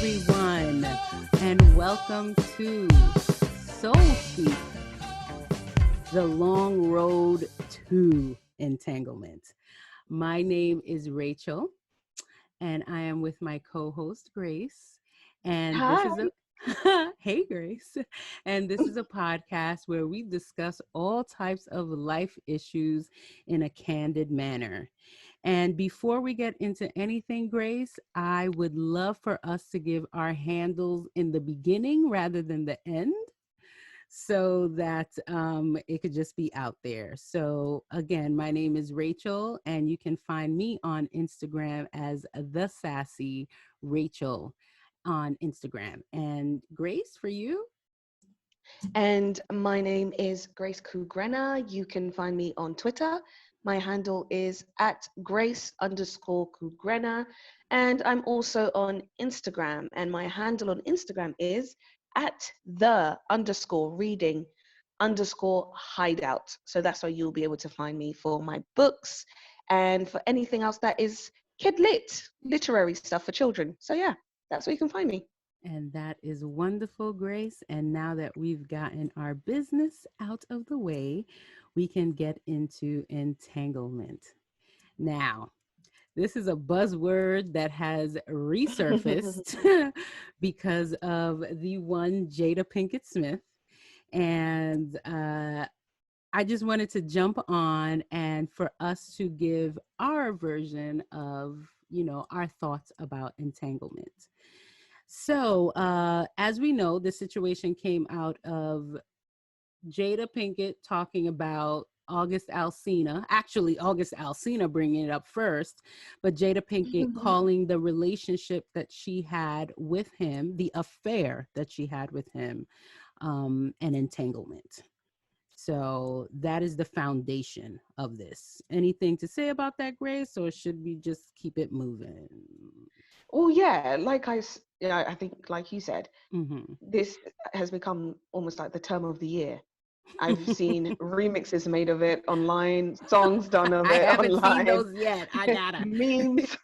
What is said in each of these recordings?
everyone, and welcome to SoulSpeak, the long road to entanglement. My name is Rachel, and I am with my co-host Grace, and this Hi. is a hey Grace, and this is a podcast where we discuss all types of life issues in a candid manner. And before we get into anything, Grace, I would love for us to give our handles in the beginning rather than the end so that it could just be out there. So again, my name is Rachel, and you can find me on Instagram as the Sassy Rachel on Instagram. And Grace, for you? And my name is Grace Kugrena. You can find me on Twitter. My handle is at Grace_Kugrena. And I'm also on Instagram. And my handle on Instagram is at the_reading_hideout. So that's where you'll be able to find me for my books and for anything else that is kid lit, literary stuff for children. So yeah, that's where you can find me. And that is wonderful, Grace. And now that we've gotten our business out of the way, we can get into entanglement. Now, this is a buzzword that has resurfaced because of the one Jada Pinkett Smith. And I just wanted to jump on and for us to give our version of, our thoughts about entanglement. So, as we know, the situation came out of Jada Pinkett talking about August Alsina, actually August Alsina bringing it up first, but Jada Pinkett calling the relationship that she had with him, the affair that she had with him, an entanglement. So that is the foundation of this. Anything to say about that, Grace, or should we just keep it moving? Oh yeah, yeah, I think like you said, Mm-hmm. this has become almost like the term of the year. I've seen remixes made of it online, songs done of I it haven't seen online, those yet. I gotta. memes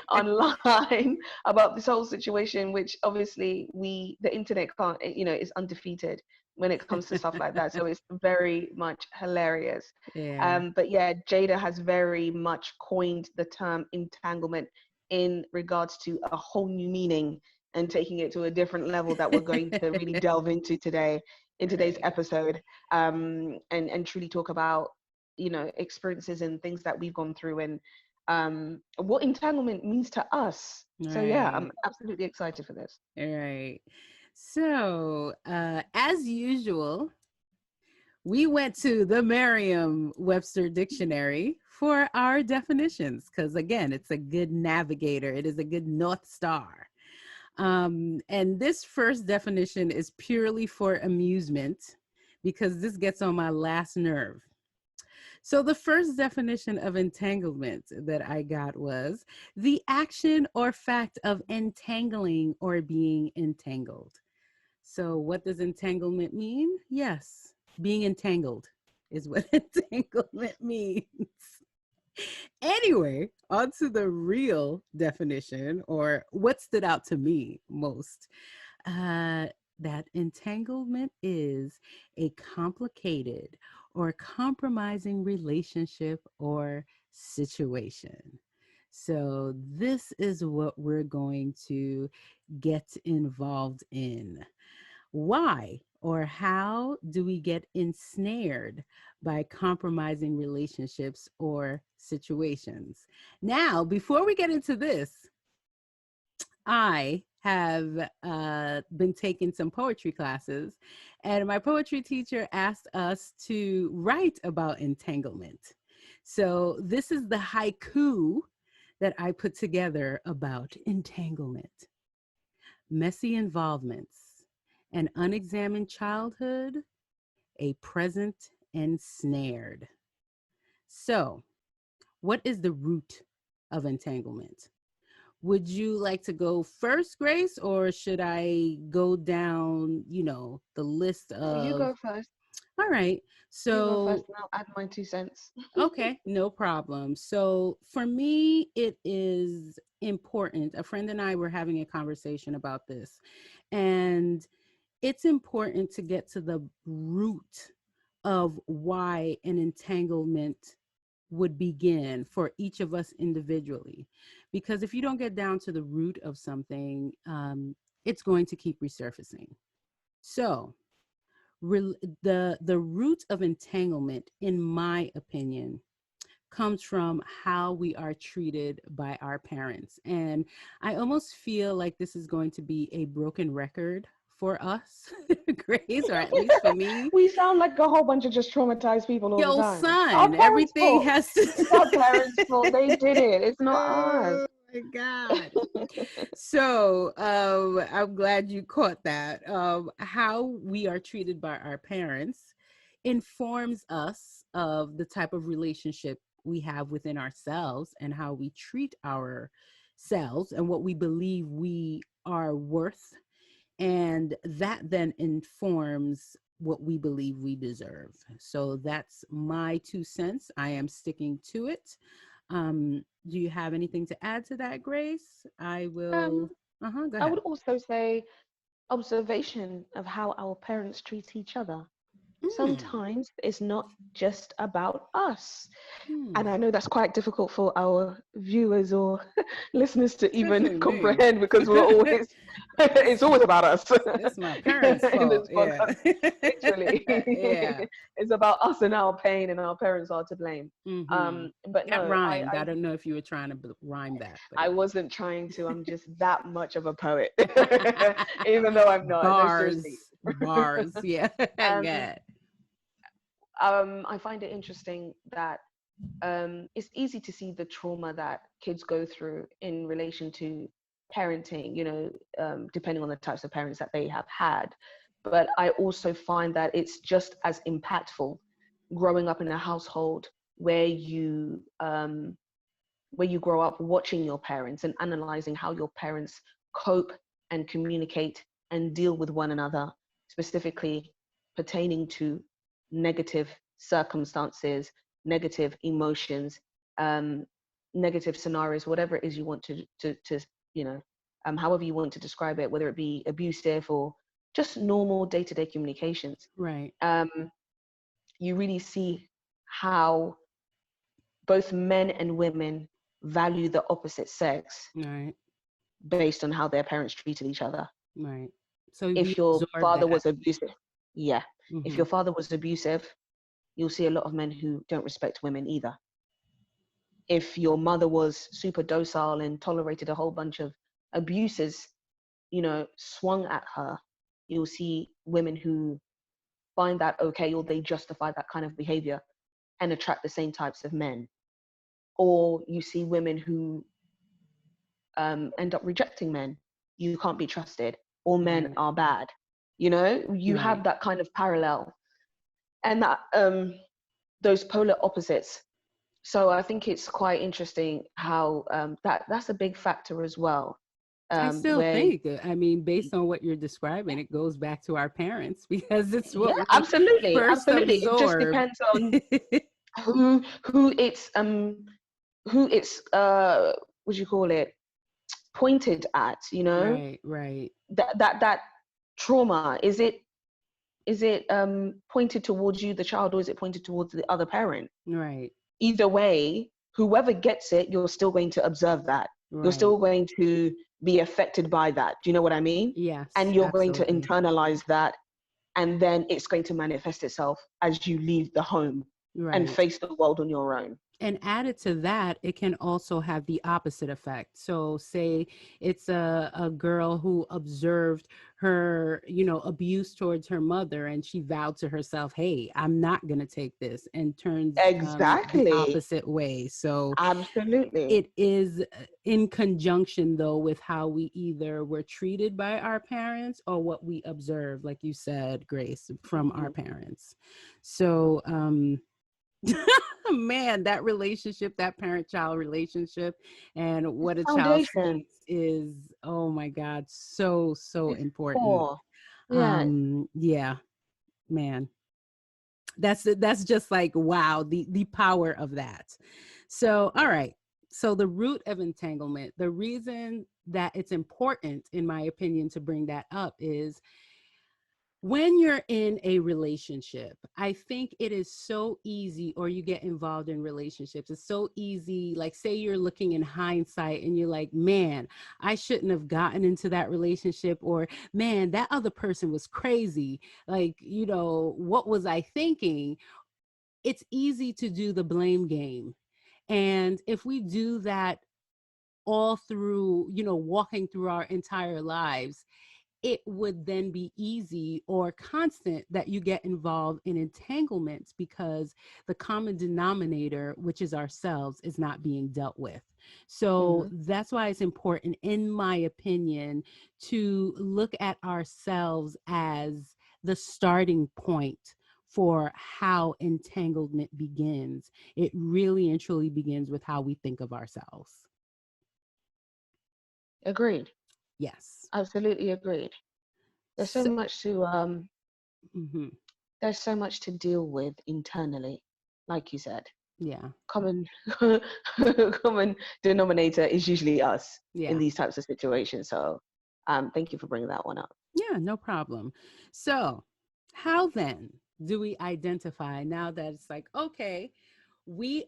online about this whole situation, which obviously the internet can't, is undefeated when it comes to stuff like that. So it's very much hilarious. Yeah. But yeah, Jada has very much coined the term entanglement in regards to a whole new meaning and taking it to a different level that we're going to really delve into today in today's Right. episode, and truly talk about experiences and things that we've gone through and what entanglement means to us. So yeah, I'm Right. absolutely excited for this. Right. So, as usual, we went to the Merriam-Webster dictionary for our definitions because, again, it's a good navigator. It is a good North Star. And this first definition is purely for amusement because this gets on my last nerve. So the first definition of entanglement that I got was the action or fact of entangling or being entangled. So what does entanglement mean? Yes, being entangled is what entanglement means. Anyway, on to the real definition, or what stood out to me most. Uh, that entanglement is a complicated or compromising relationship or situation. So, this is what we're going to get involved in. Why or how do we get ensnared by compromising relationships or situations? Now, before we get into this, I have been taking some poetry classes, and my poetry teacher asked us to write about entanglement. So, this is the haiku that I put together about entanglement. Messy involvements, an unexamined childhood, a present ensnared. So, what is the root of entanglement? Would you like to go first, Grace, or should I go down, the list No, you of, go first. All right. You go first So, and I'll add my 2 cents. okay, no problem. So, for me, it is important. A friend and I were having a conversation about this, and it's important to get to the root of why an entanglement would begin for each of us individually. Because if you don't get down to the root of something, it's going to keep resurfacing. So, the root of entanglement, in my opinion, comes from how we are treated by our parents. And I almost feel like this is going to be a broken record for us, Grace, or at least for me. We sound like a whole bunch of just traumatized people all the Yo, time. Our son, parents' everything fault. has to. It's our parents' fault. They did it. It's not us. Oh my God. So I'm glad you caught that. How we are treated by our parents informs us of the type of relationship we have within ourselves and how we treat ourselves and what we believe we are worth. And that then informs what we believe we deserve. So that's my 2 cents. I am sticking to it. Do you have anything to add to that, Grace? I um, will. Go I ahead. would also say observation of how our parents treat each other. Mm, Sometimes it's not just about us. And hmm. I know that's quite difficult for our viewers or listeners to even Especially me. comprehend because we're always, it's it's, always about us it's my parents' in fault. this Yeah. podcast. Literally, Yeah. it's about us and our pain, and our parents are to blame. Mm-hmm. But That no, rhymed. I don't know if you were trying to rhyme that, but I wasn't trying to. I'm just that much of a poet, even though I'm not. No, seriously. bars, bars. Yeah. Um, Good. I find it interesting that it's easy to see the trauma that kids go through in relation to parenting, depending on the types of parents that they have had. But I also find that it's just as impactful growing up in a household where you grow up watching your parents and analyzing how your parents cope and communicate and deal with one another, specifically pertaining to negative circumstances, negative emotions, um, negative scenarios, whatever it is you want to however you want to describe it, whether it be abusive or just normal day-to-day communications. Right. Um, you really see how both men and women value the opposite sex Right. based on how their parents treated each other. Right. So we If your absorb father that. was abusive, yeah. If Mm-hmm. your father was abusive, you'll see a lot of men who don't respect women either. If your mother was super docile and tolerated a whole bunch of abuses, swung at her, you'll see women who find that okay or they justify that kind of behavior and attract the same types of men. Or you see women who end up rejecting men. You can't be trusted. All men Right. are bad. You Right. have that kind of parallel and that those polar opposites. So I think it's quite interesting how that's a big factor as well. I still Where think, I mean, based on what you're describing, it goes back to our parents because it's yeah, what we absolutely, first absolutely. It just absorbed. depends on who who it's um who it's what do you call it pointed at. Right, right, That trauma, is it pointed towards you, the child, or is it pointed towards the other parent? right, Either way, whoever gets it, you're still going to observe that. You're right. still going to be affected by that. Do you know what I mean? Yes, And you're going to absolutely. internalize that, and then it's going to manifest itself as you leave the home and Right. face the world on your own. And added to that, it can also have the opposite effect. So say it's a girl who observed her, abuse towards her mother, and she vowed to herself, hey, I'm not going to take this, and turns the Exactly. opposite way. So Absolutely. it is in conjunction though with how we either were treated by our parents or what we observe, like you said, Grace, from our Mhm. parents. So man, that relationship, that parent child relationship, and It's what a child foundation. sees is, oh my God, so It's important. core. Yeah. Yeah, man. That's just like, wow, the power of that. So, all right. So the root of entanglement, the reason that it's important, in my opinion, to bring that up is when you're in a relationship, I think it is so easy, or you get involved in relationships, it's so easy. Like, say you're looking in hindsight and you're like, man, I shouldn't have gotten into that relationship, or man, that other person was crazy. Like, what was I thinking? It's easy to do the blame game. And if we do that all through, walking through our entire lives, it would then be easy or constant that you get involved in entanglements, because the common denominator, which is ourselves, is not being dealt with. So Mm-hmm. that's why it's important, in my opinion, to look at ourselves as the starting point for how entanglement begins. It really and truly begins with how we think of ourselves. Agreed. Yes. Absolutely agreed. There's so So, much to mhm, there's so much to deal with internally, like you said. yeah. Common common denominator is usually us in Yeah. these types of situations. So thank you for bringing that one up. Yeah, no problem. So, how then do we identify, now that it's like, okay, we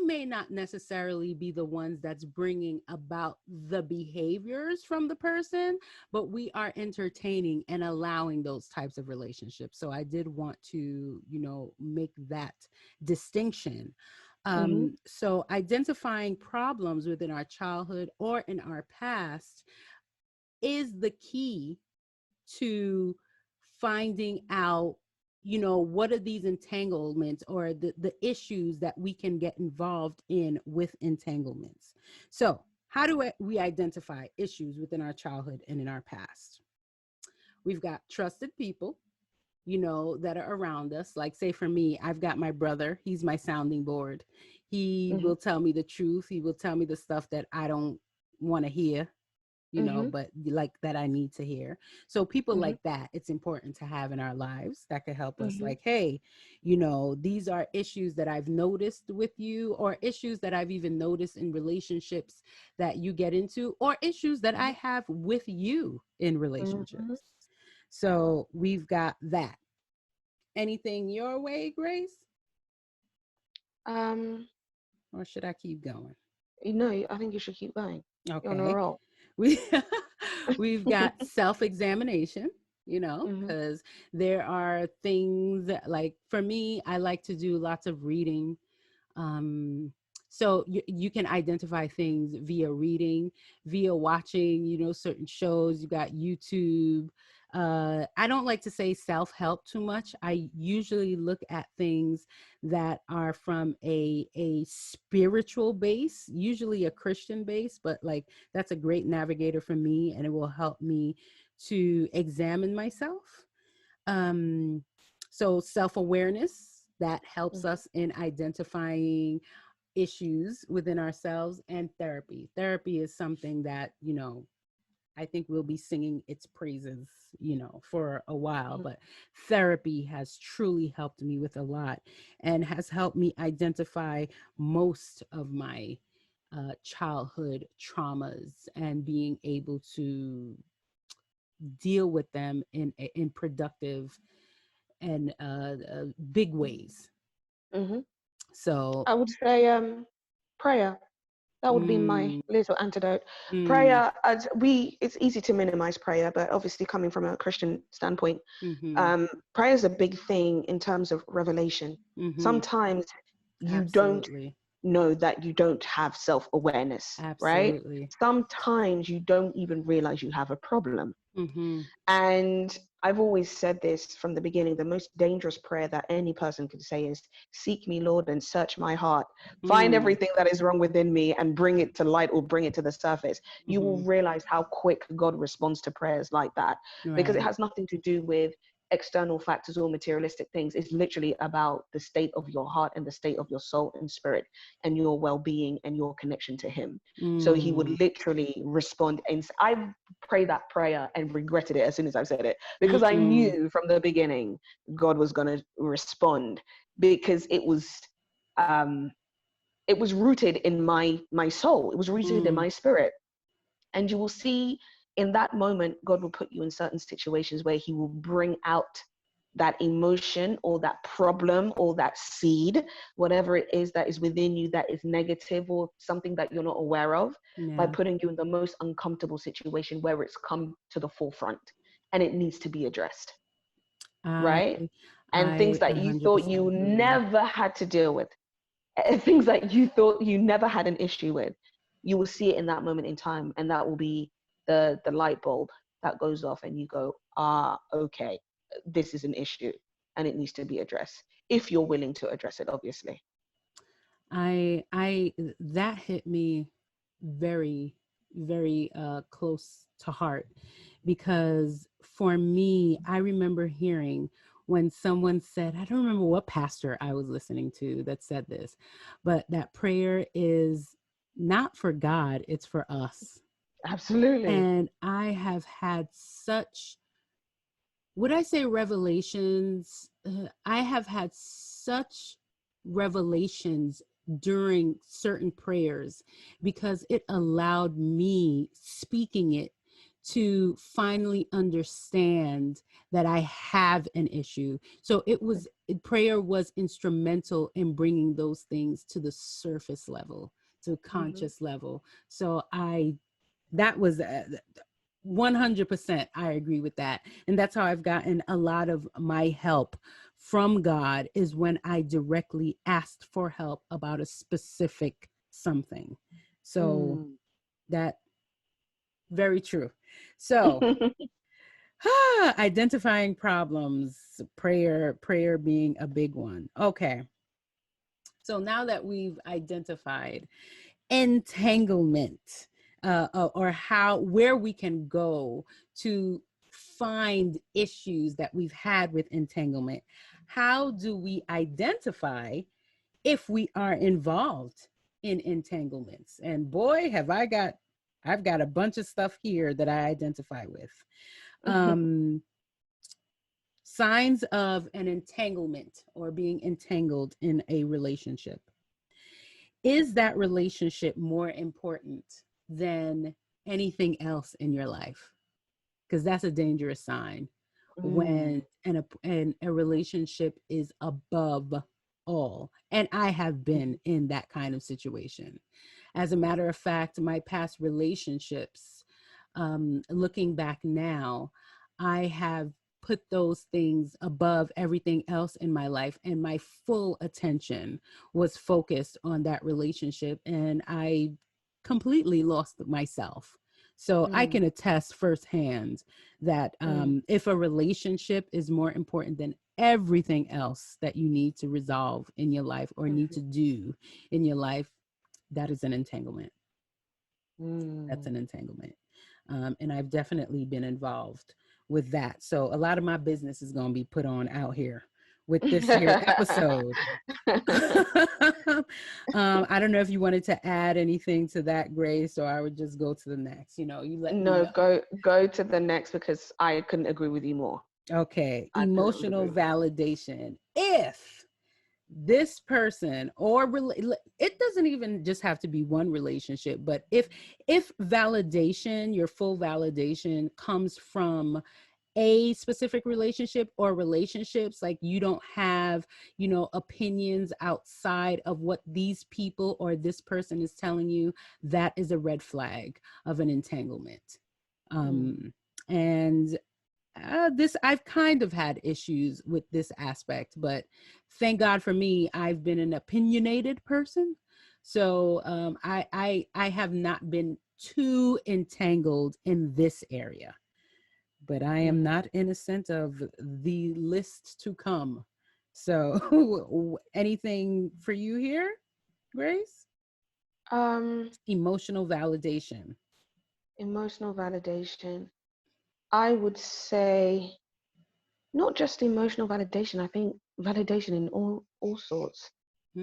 may not necessarily be the ones that's bringing about the behaviors from the person, but we are entertaining and allowing those types of relationships. So I did want to, make that distinction. Mm-hmm. So identifying problems within our childhood or in our past is the key to finding out, what are these entanglements, or the issues that we can get involved in with entanglements. So how do we identify issues within our childhood and in our past? We've got trusted people, that are around us. Like, say for me, I've got my brother. He's my sounding board. He Mm-hmm. will tell me the truth. He will tell me the stuff that I don't want to hear, Mm-hmm. but like that I need to hear. So people Mm-hmm. like that, it's important to have in our lives that could help us. Mm-hmm. Like, hey, these are issues that I've noticed with you, or issues that I've even noticed in relationships that you get into, or issues that I have with you in Mm-hmm. relationships. So we've got that. Anything your way, Grace? Um, Or should I keep going? I think you should keep going. You're on a Okay. roll. We we've got self-examination, Mm-hmm. because there are things that, like, for me, I like to do lots of reading. um so you can identify things via reading, via watching, certain shows. You got YouTube. I don't like to say self-help too much. I usually look at things that are from a spiritual base, usually a Christian base, but like, that's a great navigator for me, and it will help me to examine myself. um so self-awareness, that helps Mm-hmm. us in identifying issues within ourselves. And therapy is something that, I think we'll be singing its praises, for a while. But therapy has truly helped me with a lot, and has helped me identify most of my childhood traumas, and being able to deal with them in productive and big ways. Mm-hmm. So, I would say prayer. That would be my mm, little antidote. mm, Prayer, it's easy to minimize prayer, but obviously coming from a Christian standpoint, mm-hmm, prayer is a big thing in terms of revelation. mm-hmm, Sometimes you don't absolutely, know that you don't have self-awareness, right? absolutely, Sometimes you don't even realize you have a problem. mm-hmm, And I've always said this from the beginning, the most dangerous prayer that any person could say is, seek me, Lord, and search my heart. Find mm, everything that is wrong within me and bring it to light, or bring it to the surface. You will mm-hmm, realize how quick God responds to prayers like that, because it right, has nothing to do with external factors or materialistic things. It's literally about the state of your heart and the state of your soul and spirit and your well-being and your connection to him. So he would Mm. literally respond. And I prayed that prayer and regretted it as soon as I said it, because I Mm-mm. knew from the beginning God was going to respond, because it was rooted in my soul. It was rooted in Mm. my spirit. And you will see in that moment, God will put you in certain situations where he will bring out that emotion or that problem or that seed, whatever it is that is within you that is negative or something that you're not aware of, by Yeah. putting you in the most uncomfortable situation where it's come to the forefront and it needs to be addressed, I right? And things I that you thought 100% you agree. never had to deal with, things that you thought you never had an issue with, you will see it in that moment in time, and that will be the light bulb that goes off, and you go, okay, this is an issue, and it needs to be addressed if you're willing to address it, obviously. I that hit me very, very close to heart, because for me, I remember hearing when someone said, I don't remember what pastor I was listening to that said this, but that prayer is not for God, it's for us. Absolutely. And I have had such, would I say revelations? I have had such revelations during certain prayers, because it allowed me speaking it to finally understand that I have an issue. So prayer was instrumental in bringing those things to the surface level, to Mm-hmm. conscious level. So that was 100%, I agree with that. And that's how I've gotten a lot of my help from God, is when I directly asked for help about a specific something. So Mm. that, very true. So identifying problems, prayer being a big one. Okay. So now that we've identified entanglement, or where we can go to find issues that we've had with entanglement, how do we identify if we are involved in entanglements? And boy, I've got a bunch of stuff here that I identify with. um Signs of an entanglement or being entangled in a relationship. Is that relationship more important than anything else in your life? Because that's a dangerous sign, when Mm. a relationship is above all. And I have been in that kind of situation. As a matter of fact, my past relationships, looking back now, I have put those things above everything else in my life, and my full attention was focused on that relationship, and I completely lost myself. So I Mm. can attest firsthand that Mm. if a relationship is more important than everything else that you need to resolve in your life or need to Mhm. do in your life, that is an entanglement. That's Mm. an entanglement. And I've definitely been involved with that. So a lot of my business is going to be put on out here with this here episode. I don't know if you wanted to add anything to that, Grace, or I would just go to the next. You let me No, know. go to the next, because I couldn't agree with you more. Okay, I couldn't emotional agree. validation. If this person it doesn't even just have to be one relationship, but if validation, your full validation comes from a specific relationship or relationships, like you don't have opinions outside of what these people or this person is telling you, that is a red flag of an entanglement. Mm. And this, I've kind of had issues with this aspect, but thank God for me, I've been an opinionated person. So I have not been too entangled in this area, but I am Mm. not innocent of the list to come. So anything for you here, Grace? Um, Emotional validation. Emotional validation. I would say not just emotional validation. I think validation in all sorts.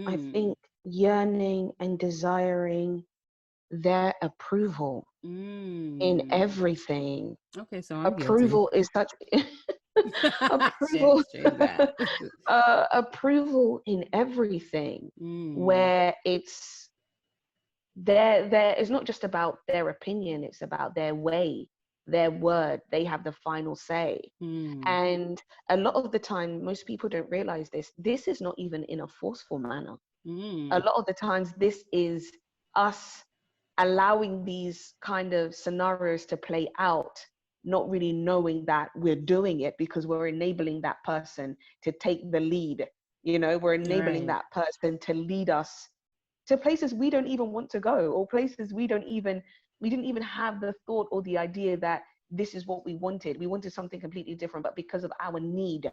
I Hmm. think yearning and desiring their approval in Mm. everything. Okay, so I'm guilty. Approval is such share, approval share that. approval in everything, Mm. where it's not just about their opinion, it's about their way, their word. They have the final say. Mm. And a lot of the time, most people don't realize this is not even in a forceful manner. A Mm. lot of the times this is us allowing these kind of scenarios to play out, not really knowing that we're doing it because we're enabling that person to take the lead. We're enabling Right. that person to lead us to places we don't even want to go, or places we didn't even have the thought or the idea that this is what we wanted. We wanted something completely different, but because of our need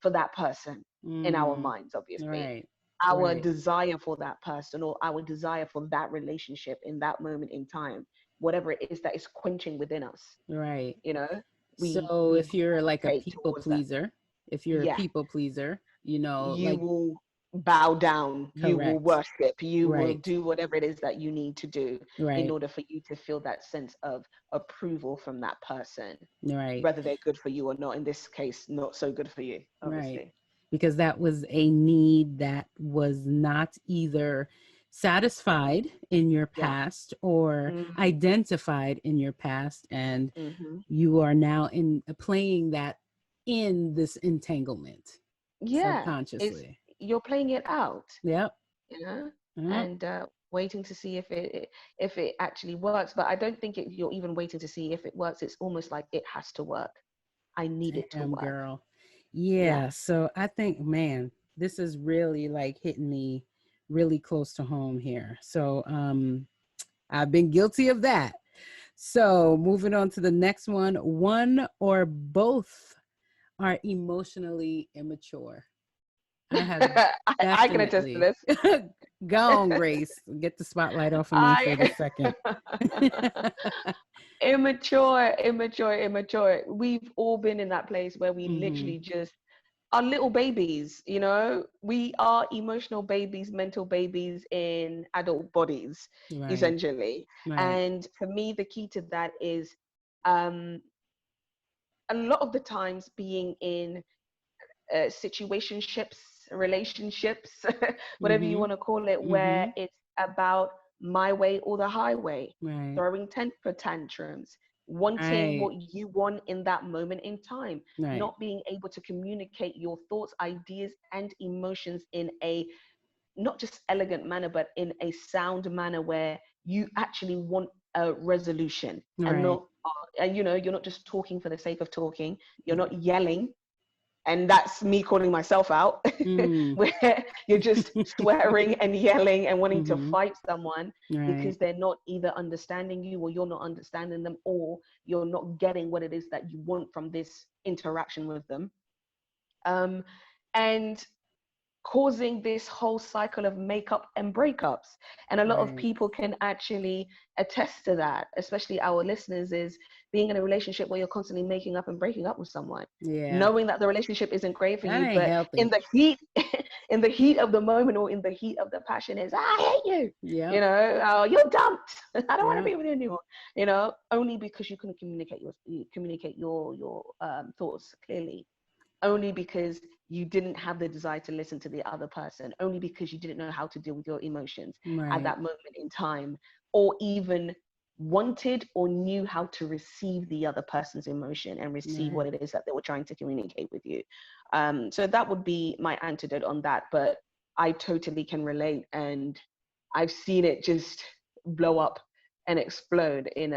for that person in our Mm. minds, obviously, Right. our Right. desire for that person or our desire for that relationship in that moment in time, whatever it is that is quenching within us, Right. you know, So we if you're like a gravitate people towards that. pleaser, if you're a Yeah, people pleaser, you like will bow down, you will correct. worship, you will Right. do whatever it is that you need to do in Right. order for you to feel that sense of approval from that person, Right. whether they're good for you or not. In this case, not so good for you, Right. obviously. Because that was a need that was not either satisfied in your Yeah. past or Hmm. identified in your past. And Hmm. you are now in playing that in this entanglement Yeah, it's subconsciously. you're playing it out, Yep. you know, Yep. and waiting to see if it actually works. But I don't think you're even waiting to see if it works. It's almost like it has to work. I need it to Damn, work. girl. Yeah. Yeah. So I think, man, this is really like hitting me really close to home here. So I've been guilty of that. So moving on to the next one. One or both are emotionally immature. I have I can attest to definitely this. gone, Grace. Get the spotlight off of me for the I second. immature. We've all been in that place where we Hmm. literally just are little babies. We are emotional babies, mental babies in adult bodies, Right. essentially. Right. And for me, the key to that is um, a lot of the times being in situationships, relationships, whatever you Mm-hmm. want to call it, where Mm-hmm. it's about my way or the highway, Right. throwing temper tantrums, wanting Right. what you want in that moment in time, Right. not being able to communicate your thoughts, ideas, and emotions in a not just elegant manner, but in a sound manner where you actually want a resolution and Right. not, you're not just talking for the sake of talking, you're not yelling, and that's me calling myself out, Mm. where you're just swearing and yelling and wanting to Mm-hmm. fight someone Right. because they're not either understanding you or you're not understanding them, or you're not getting what it is that you want from this interaction with them. um, and causing this whole cycle of makeup and breakups. And a lot of Right. people can actually attest to that, especially our listeners, is being in a relationship where you're constantly making up and breaking up with someone, Yeah. knowing that the relationship isn't great for That you, ain't but in healthy. the heat, in the heat of the moment or in the heat of the passion is, I hate you. Yep. You're dumped. I don't want to Yep. be with you anymore. Only because you couldn't communicate your thoughts clearly, only because you didn't have the desire to listen to the other person, only because you didn't know how to deal with your emotions at Right. that moment in time, or even wanted or knew how to receive the other person's emotion and receive Right. what it is that they were trying to communicate with you. So that would be my antidote on that. But I totally can relate, and I've seen it just blow up and explode in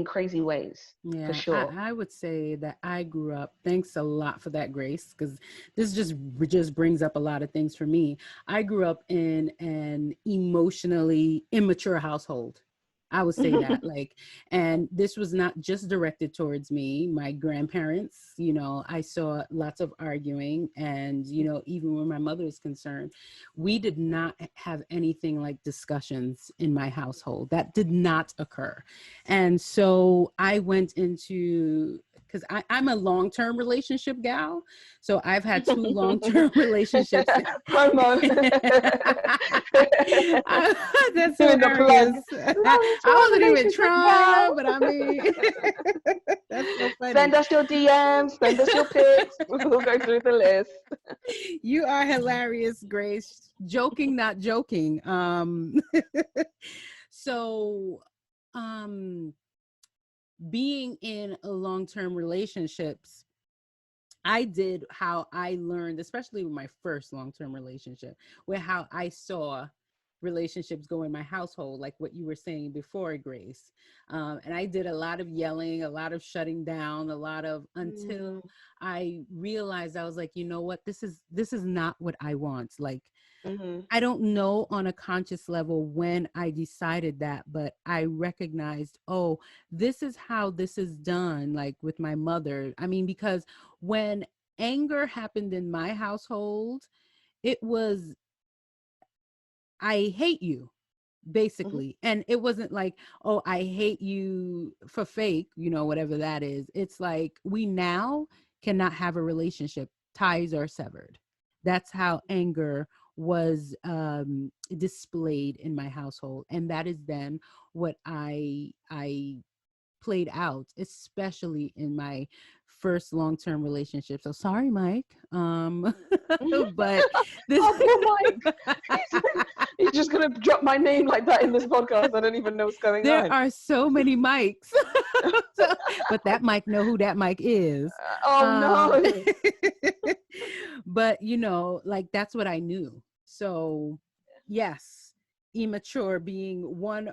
crazy ways, for Yeah, I, sure. I would say that I grew up. Thanks a lot for that, Grace, because this just brings up a lot of things for me. I grew up in an emotionally immature household. I would say that, like, and this was not just directed towards me. My grandparents, I saw lots of arguing, and even where my mother is concerned, we did not have anything like discussions in my household. That did not occur. And so I went into because I'm a long-term relationship gal. So I've had 2 long-term relationships. Promo. That's Doing the plug. hilarious. I Long-term wasn't even relationship now. trying, but I mean, that's so funny. Send us your DMs, send us your pics. We'll go through the list. You are hilarious, Grace. Joking, not joking. So, um, being in a long-term relationships, I did how I learned, especially with my first long-term relationship, where how I saw relationships go in my household, like what you were saying before, Grace. And I did a lot of yelling, a lot of shutting down, a lot of until I realized I was like, you know what, this is not what I want. Like, Mm-hmm. I don't know on a conscious level when I decided that, but I recognized, oh, this is how this is done, like with my mother. I mean, because when anger happened in my household, it was, I hate you, Mm-hmm. basically. And it wasn't like, oh, I hate you for fake, whatever that is. It's like, we now cannot have a relationship, ties are severed. That's how anger was displayed in my household, and that is then what I played out, especially in my first long-term relationship. So sorry, Mike. But this Oh, poor Mike. He's just going to drop my name like that in this podcast. I don't even know what's going there on. are so many Mikes. But that Mike know who that Mike is. Oh, Um, no. but like that's what I knew. So yes, immature being one,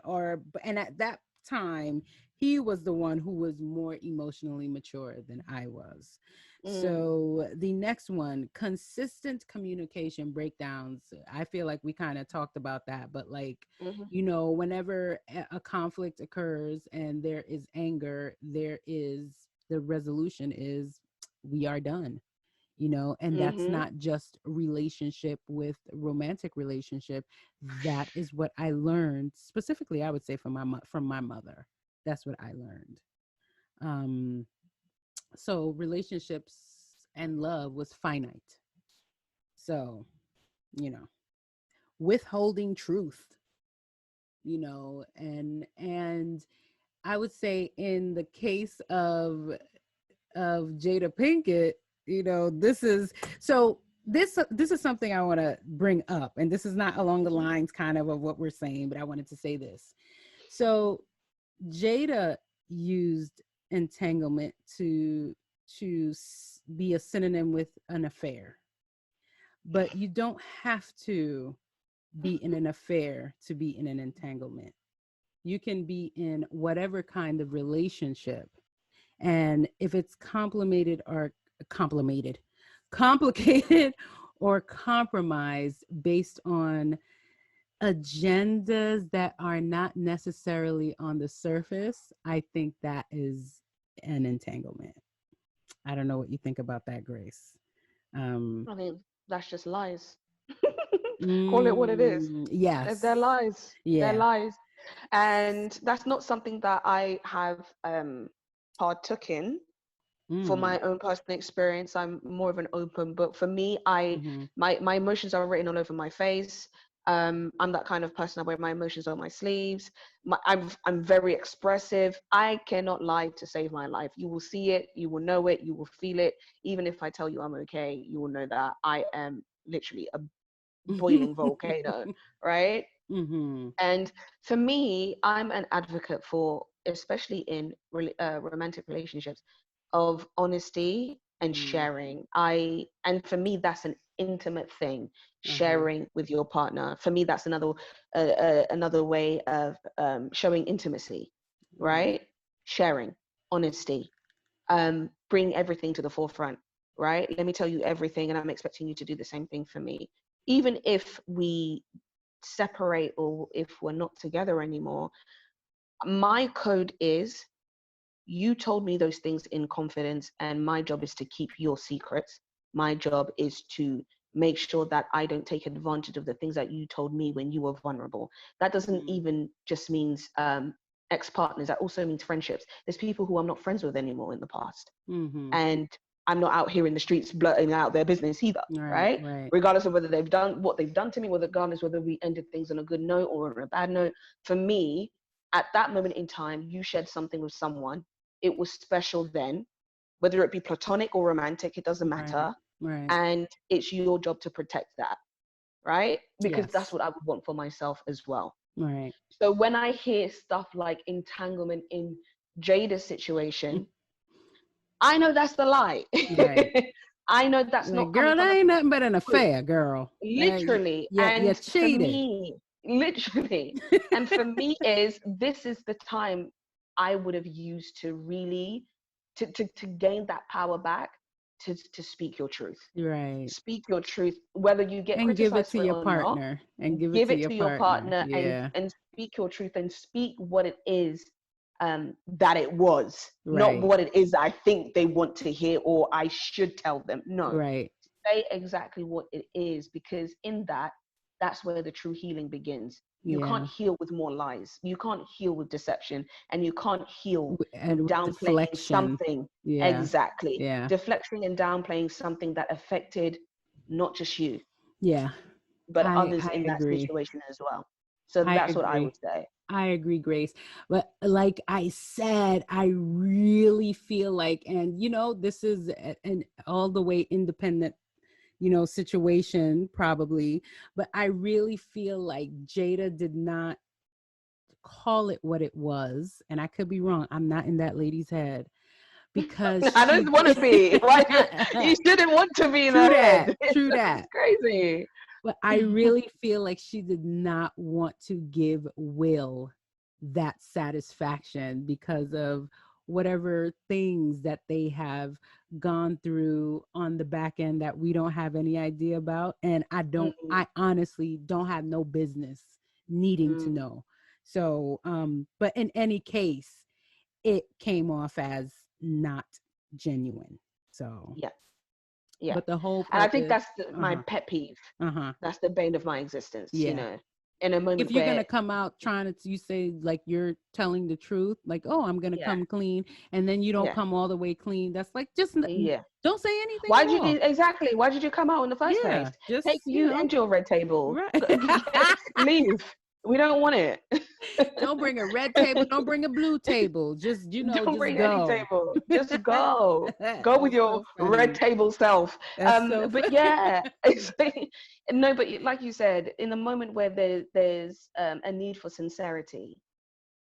and at that time he was the one who was more emotionally mature than I was. Mm. So the next one, consistent communication breakdowns. I feel like we kind of talked about that, but like, Mm-hmm. whenever a conflict occurs and there is anger, the resolution is we are done. And that's Mm-hmm. not just relationship with romantic relationship. That is what I learned specifically, I would say, from my mother. That's what I learned. um so relationships and love was finite. So, you know withholding truth, and I would say in the case of Jada Pinkett, this is so this is something I want to bring up, and this is not along the lines kind of what we're saying, but I wanted to say this. So Jada used entanglement to be a synonym with an affair, but you don't have to be in an affair to be in an entanglement. You can be in whatever kind of relationship, and if it's complicated complicated or compromised based on agendas that are not necessarily on the surface, I think that is an entanglement. I don't know what you think about that, Grace. um I mean, that's just lies. Call it what it is. They're yes. lies. They're Yeah. lies. And that's not something that I have partook in for mm. my own personal experience. I'm more of an open book. For me, I Mm-hmm. my emotions are written all over my face. I'm that kind of person. I wear my emotions on my sleeves. I'm very expressive. I cannot lie to save my life. You will see it. You will know it. You will feel it. Even if I tell you I'm okay, you will know that I am literally a boiling volcano, right? Mm-hmm. And for me, I'm an advocate for, especially in romantic relationships, of honesty and Mm. sharing. And for me, that's an intimate thing, Uh-huh. sharing with your partner. For me, that's another way of showing intimacy, Mm. right? Sharing, honesty, bring everything to the forefront, right? Let me tell you everything, and I'm expecting you to do the same thing for me. Even if we separate or if we're not together anymore, my code is you told me those things in confidence, and my job is to keep your secrets. My job is to make sure that I don't take advantage of the things that you told me when you were vulnerable. That doesn't Mm. even just means ex-partners. That also means friendships. There's people who I'm not friends with anymore in the past. Mm-hmm. And I'm not out here in the streets blurting out their business either, Right, right? right. Regardless of whether they've done what they've done to me, regardless whether we ended things on a good note or on a bad note. For me, at that moment in time, you shared something with someone. It was special then, whether it be platonic or romantic, it doesn't Right, matter. right. And it's your job to protect that, right? Because that's Yes. what I would want for myself as well. Right. So when I hear stuff like entanglement in Jada's situation, I know that's the lie. Right. I know that's Like, not coming girl, from that a ain't place nothing but an of truth. affair, girl. Literally. Yeah, you And for cheated. me, literally, and for me is this is the time I would have used to really to gain that power back, to speak your truth. Right. Speak your truth, whether you get And give it criticized to for it your or not. partner. And give it Give to it your to your partner. partner Yeah. and speak your truth and speak what it is, that it was, not Right. what it is I think they want to hear or I should tell them. No, Right. say exactly what it is, because in that, that's where the true healing begins. You can't Yeah. heal with more lies. You can't heal with deception, and you can't heal And with with downplaying deflection. something. Yeah. Exactly. Yeah. Deflecting and downplaying something that affected not just you, Yeah. but others I in that agree. situation as well. So I that's what I would agree. say. I agree, Grace. But like I said, I really feel like, and this is an all the way independent, situation probably, but I really feel like Jada did not call it what it was. And I could be wrong. I'm not in that lady's head because I she don't want to be. Why you shouldn't want to be in True her that. head. True This is that. crazy. But I really feel like she did not want to give Will that satisfaction because of whatever things that they have gone through on the back end that we don't have any idea about. And Mm, I honestly don't have no business needing to mm, know. So, but in any case, it came off as not genuine. So, yeah, yeah. but the whole And I think purpose, that's my pet peeve. uh-huh. That's the bane of my existence, Yeah. in a If moment you're where, gonna come out trying to, you say like you're telling the truth, like, oh, I'm gonna yeah, come clean, and then you don't yeah, come all the way clean. That's like just yeah. don't say anything Why at did you all. exactly? Why did you come out in the first place? Yeah, just Take you and your red table. right. Leave. We don't want it. Don't bring a red table. Don't bring a blue table. Just Don't just bring any go. table. Just go. Go with That's your so red funny. table self. That's so But funny. yeah, no. But like you said, in the moment where there's a need for sincerity,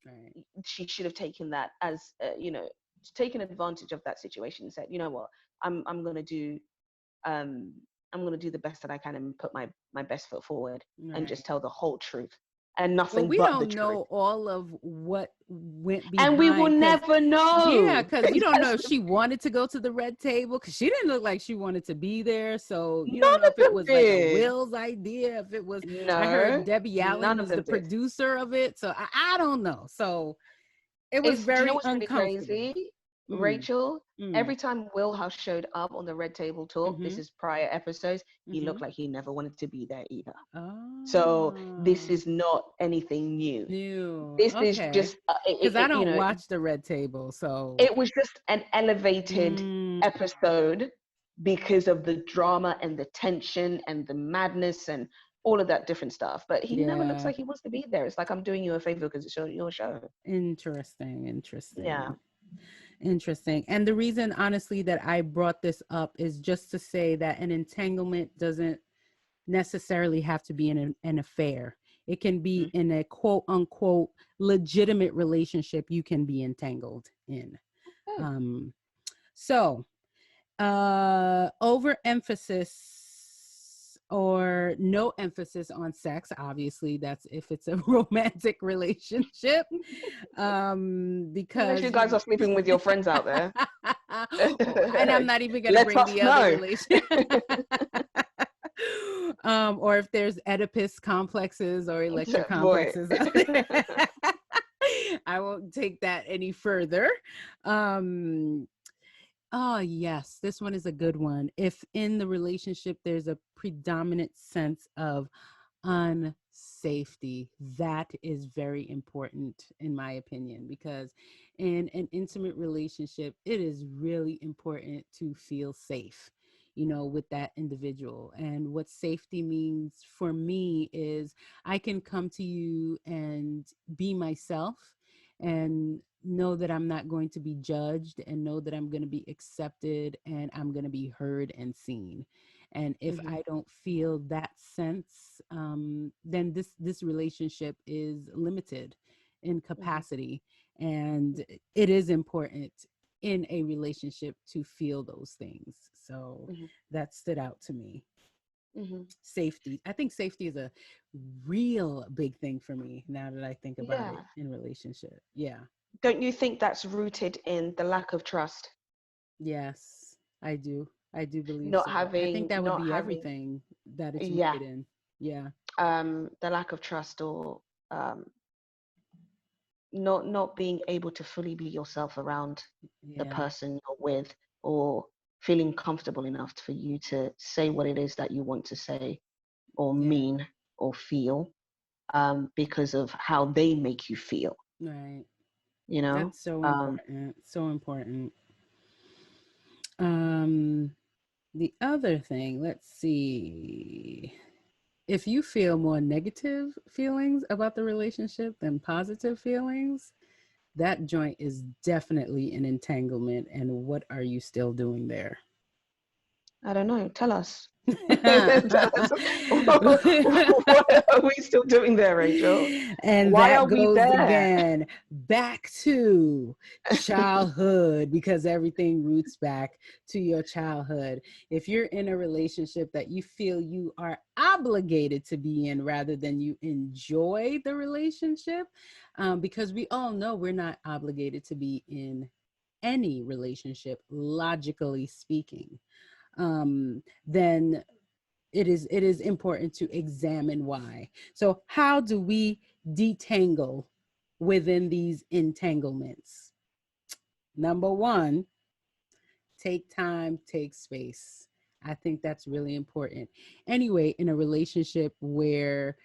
Right. she should have taken that as taken advantage of that situation and said, you know what, I'm gonna do um I'm gonna do the best that I can and put my best foot forward and just Right. tell the whole truth and Well, nothing we but the don't truth. know all of what went And we will behind because never yeah, know. because you don't know if she wanted to go to the red table because she didn't look like she wanted to be there. So you don't None know of if it them was like a did. Will's idea, if it was, I heard No, Debbie Allen none of was the them did. producer of it. So I don't know. So it was Do you know very what's really uncomfortable. crazy, Mm, Rachel? mm, Every time Will House showed up on the Red Table Talk, this mm-hmm, is prior episodes, he mm-hmm. looked like he never wanted to be there either. So this Oh, is not anything new. new. This is Okay. just, Because I don't watch the red table. So, it was just an elevated mm, episode because of the drama and the tension and the madness and all of that different stuff. But he never looks yeah. like he wants to be there. It's like, I'm doing you a favor because it's your show. Interesting. Yeah. Interesting. Interesting. And the reason, honestly, that I brought this up is just to say that an entanglement doesn't necessarily have to be in an affair. It can be Mm. in a quote unquote legitimate relationship you can be entangled in. Oh. Um, so, overemphasis or no emphasis on sex, obviously, that's if it's a romantic relationship. Unless you Because guys are sleeping with your friends out there. and I'm not even going to Let bring us the other know. relation. Or if there's Oedipus complexes or Electra Boy. complexes. I won't take that any further. Oh, yes, this one is a good one. If in the relationship there's a predominant sense of uncertainty. Safety. That is very important, in my opinion, because in an intimate relationship, it is really important to feel safe, with that individual. And what safety means for me is I can come to you and be myself and know that I'm not going to be judged, and know that I'm going to be accepted, and I'm going to be heard and seen. And if Mm-hmm. I don't feel that sense, then this relationship is limited in Mm-hmm. capacity. And it is important in a relationship to feel those things. So Mm-hmm. that stood out to me. Mm-hmm. Safety. I think safety is a real big thing for me now that I think about it Yeah. in relationship. Yeah. Don't you think that's rooted in the lack of trust? Yes, I do. I do believe Not so. I think having, that would not be having, everything that it's yeah, rooted in. Yeah. the lack of trust, or um, not being able to fully be yourself around the Yeah. person you're with, or feeling comfortable enough for you to say what it is that you want to say or Yeah. mean or feel, because of how they make you feel, Right. you know? That's so Um, important. So important. Um, the other thing, let's see. If you feel more negative feelings about the relationship than positive feelings, that joint is definitely an entanglement. And what are you still doing there? I don't know. Tell us. Tell us. What are we still doing there, Rachel? And Why are that we goes there? again back to childhood, because everything roots back to your childhood. If you're in a relationship that you feel you are obligated to be in rather than you enjoy the relationship, because we all know we're not obligated to be in any relationship, logically speaking, then it is important to examine why. So how do we detangle within these entanglements? Number one, take time, take space. I think that's really important. Anyway, in a relationship where,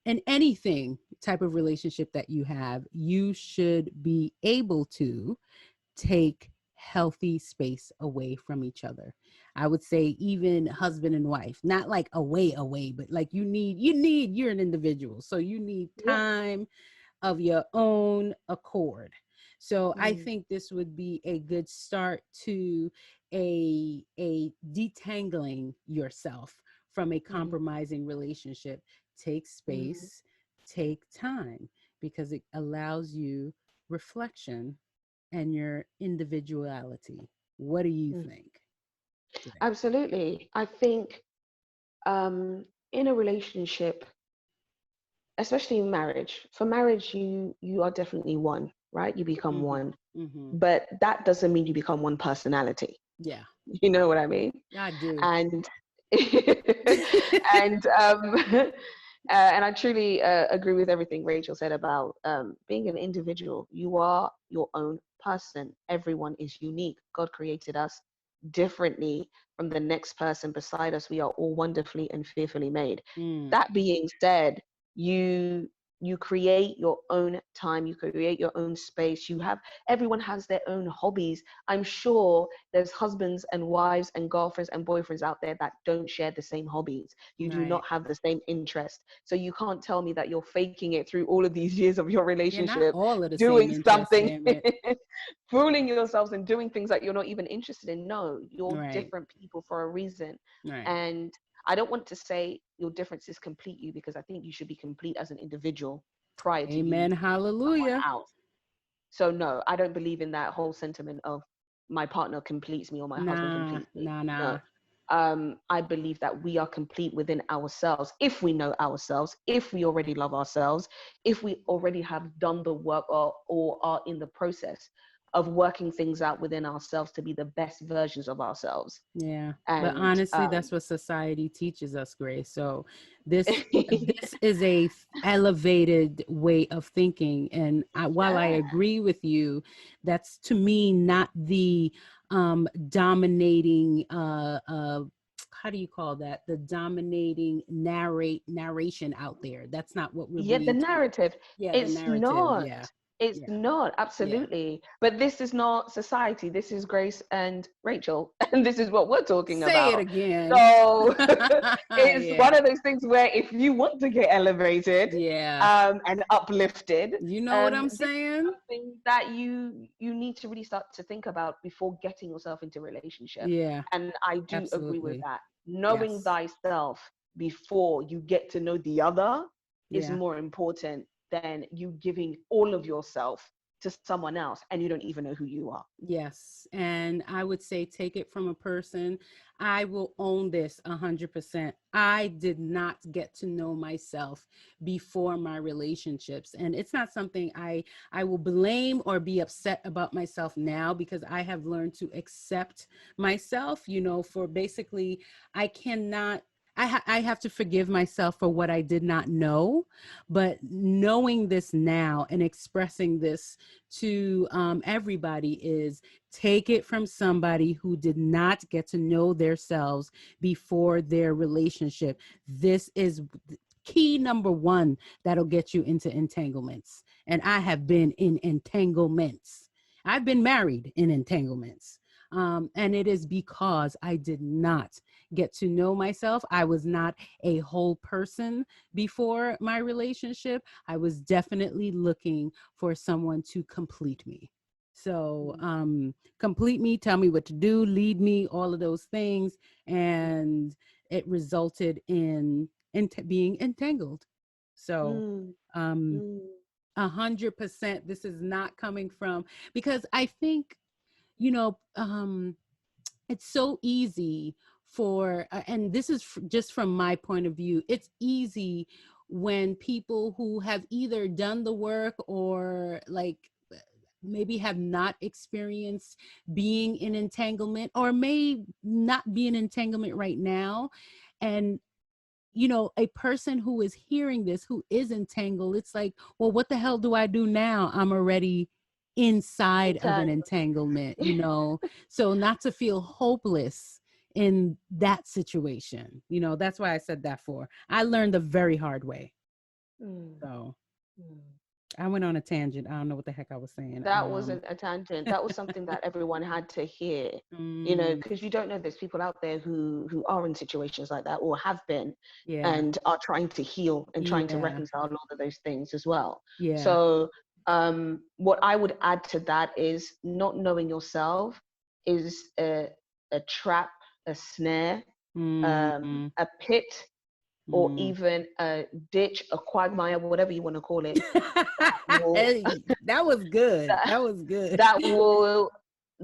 in anything type of relationship that you have, you should be able to take healthy space away from each other. I would say even husband and wife, not like away, but like you're an individual. So you need Yeah. time of your own accord. So I Mm, think this would be a good start to a detangling yourself from a mhm, compromising relationship. Take mhm, space, take time, because it allows you reflection and your individuality. What do you mm. think today? Absolutely. I think, in a relationship, especially in marriage, for marriage, you are definitely one, right? You become Mm-hmm. one, Mm-hmm. but that doesn't mean you become one personality. Yeah, You know what I mean? I do. And and and I truly agree with everything Rachel said about, being an individual. You are your own person. Everyone is unique. God created us differently from the next person beside us. We are all wonderfully and fearfully made. Mm, That being said, you you create your own time. You create your own space. Everyone has their own hobbies. I'm sure there's husbands and wives and girlfriends and boyfriends out there that don't share the same hobbies. You do right. not have the same interest. So you can't tell me that you're faking it through all of these years of your You're not relationship, all of the same doing interest, something, damn it. fooling yourselves and doing things that you're not even interested in. No, you're Right, different people for a reason. right. And I don't want to say your differences complete you, because I think you should be complete as an individual prior to you Amen. being someone Hallelujah. else. So no, I don't believe in that whole sentiment of my partner completes me or my husband Nah, completes me. nah, No. nah. I believe that we are complete within ourselves if we know ourselves, if we already love ourselves, if we already have done the work, or are in the process of working things out within ourselves to be the best versions of ourselves. Yeah. But And honestly, that's what society teaches us, Grace. So this is a elevated way of thinking. And while I yeah. agree with you, that's to me not the dominating how do you call that? The dominating narration out there. That's not what we're Yeah, the being told. narrative. Yeah, the It's narrative. not. Yeah. It's Yeah. not, Yeah. absolutely. But this is not society. This is Grace and Rachel, and this is what we're talking Say it about. again. So it's one Yeah. of those things where if you want to get elevated Yeah. and uplifted, You know what I'm this is saying? something that you need to really start to think about before getting yourself into a relationship. Yeah, And I do agree with absolutely. that. Knowing Yes. thyself before you get to know the other is Yeah. more important than you giving all of yourself to someone else and you don't even know who you are. Yes. And I would say take it from a person. I will own this 100%. I did not get to know myself before my relationships. And it's not something I will blame or be upset about myself now, because I have learned to accept myself, for basically, I cannot. I have to forgive myself for what I did not know, but knowing this now and expressing this to everybody is, take it from somebody who did not get to know themselves before their relationship. This is key number one that'll get you into entanglements. And I have been in entanglements. I've been married in entanglements. And it is because I did not get to know myself. I was not a whole person before my relationship. I was definitely looking for someone to complete me. So, complete me, tell me what to do, lead me, all of those things. And it resulted in being entangled. So, Mm, um, mm, 100%, this is not coming from, because I think, you know, it's so easy for, and this is just from my point of view, it's easy when people who have either done the work or like maybe have not experienced being in entanglement, or may not be in entanglement right now, and a person who is hearing this, who is entangled, it's like, well, what the hell do I do now? I'm already inside of an entangled. entanglement, so not to feel hopeless in that situation. That's why I said that. I learned the very hard way. Mm, So mm. I went on a tangent. I don't know what the heck I was saying. That wasn't a tangent. That was something that everyone had to hear, Mm, because you don't know there's people out there who are in situations like that or have been yeah, and are trying to heal and trying to yeah, reconcile all of those things as well. yeah. So what I would add to that is not knowing yourself is a trap, a snare, Mm, a pit, or mm. even a ditch, a quagmire, whatever you want to call it, will Hey, that was good. that, That was good. that will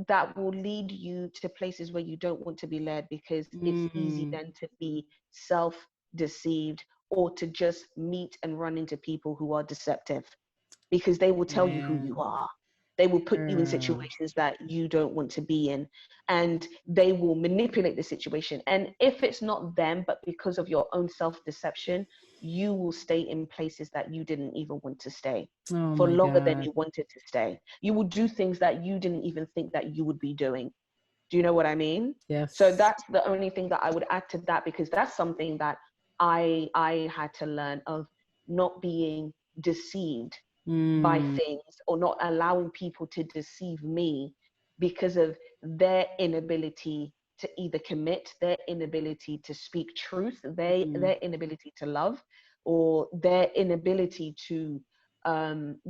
that will lead you to places where you don't want to be led, because it's easy Mm, then to be self-deceived or to just meet and run into people who are deceptive, because they will tell you who you man, are. They will put you in girl. situations that you don't want to be in, and they will manipulate the situation. And if it's not them, but because of your own self-deception, you will stay in places that you didn't even want to stay Oh for my longer than God. you wanted to stay. You will do things that you didn't even think that you would be doing. Do you know what I mean? So Yes. that's the only thing that I would add to that, because that's something that I had to learn, of not being deceived by Mm, things, or not allowing people to deceive me because of their inability to either commit, their inability to speak truth, mm, their inability to love, or their inability to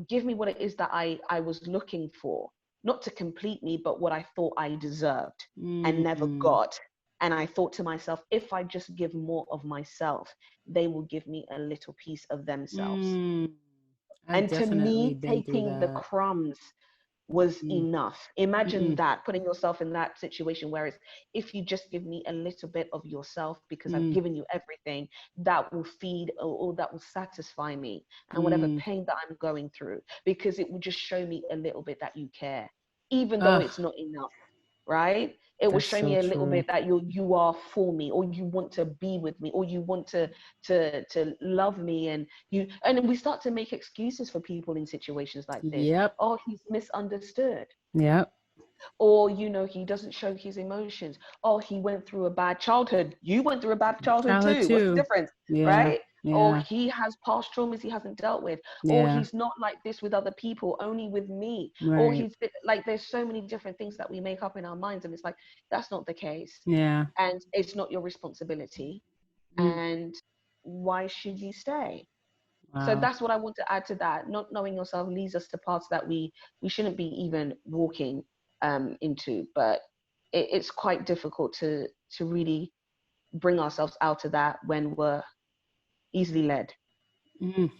give me what it is that I was looking for, not to complete me, but what I thought I deserved and never mm, got. And I thought to myself, if I just give more of myself, they will give me a little piece of themselves. mm. I've And to definitely me, been through taking the that. crumbs was Mm, enough. Imagine mm, that, putting yourself in that situation where it's, if you just give me a little bit of yourself, because I've mm, given you everything, that will feed, or that will satisfy me and whatever mm. pain that I'm going through, because it will just show me a little bit that you care, even though it's Ugh, not enough, right? It will that's show so me a little true. bit that you are for me, or you want to be with me, or you want to love me, and we start to make excuses for people in situations like this. Yep. Oh, he's misunderstood. Yep. Or, he doesn't show his emotions. Oh, he went through a bad childhood. You went through a bad childhood Childhood too. What's the too. difference? Yeah. Right? Or Yeah. he has past traumas he hasn't dealt with. Or Yeah. he's not like this with other people, only with me. Or Right. he's like, there's so many different things that we make up in our minds. And it's like, that's not the case. Yeah. And it's not your responsibility. Mm. And why should you stay? So Wow. that's what I want to add to that. Not knowing yourself leads us to paths that we shouldn't be even walking into. But it's quite difficult to really bring ourselves out of that when we're easily led. Mm.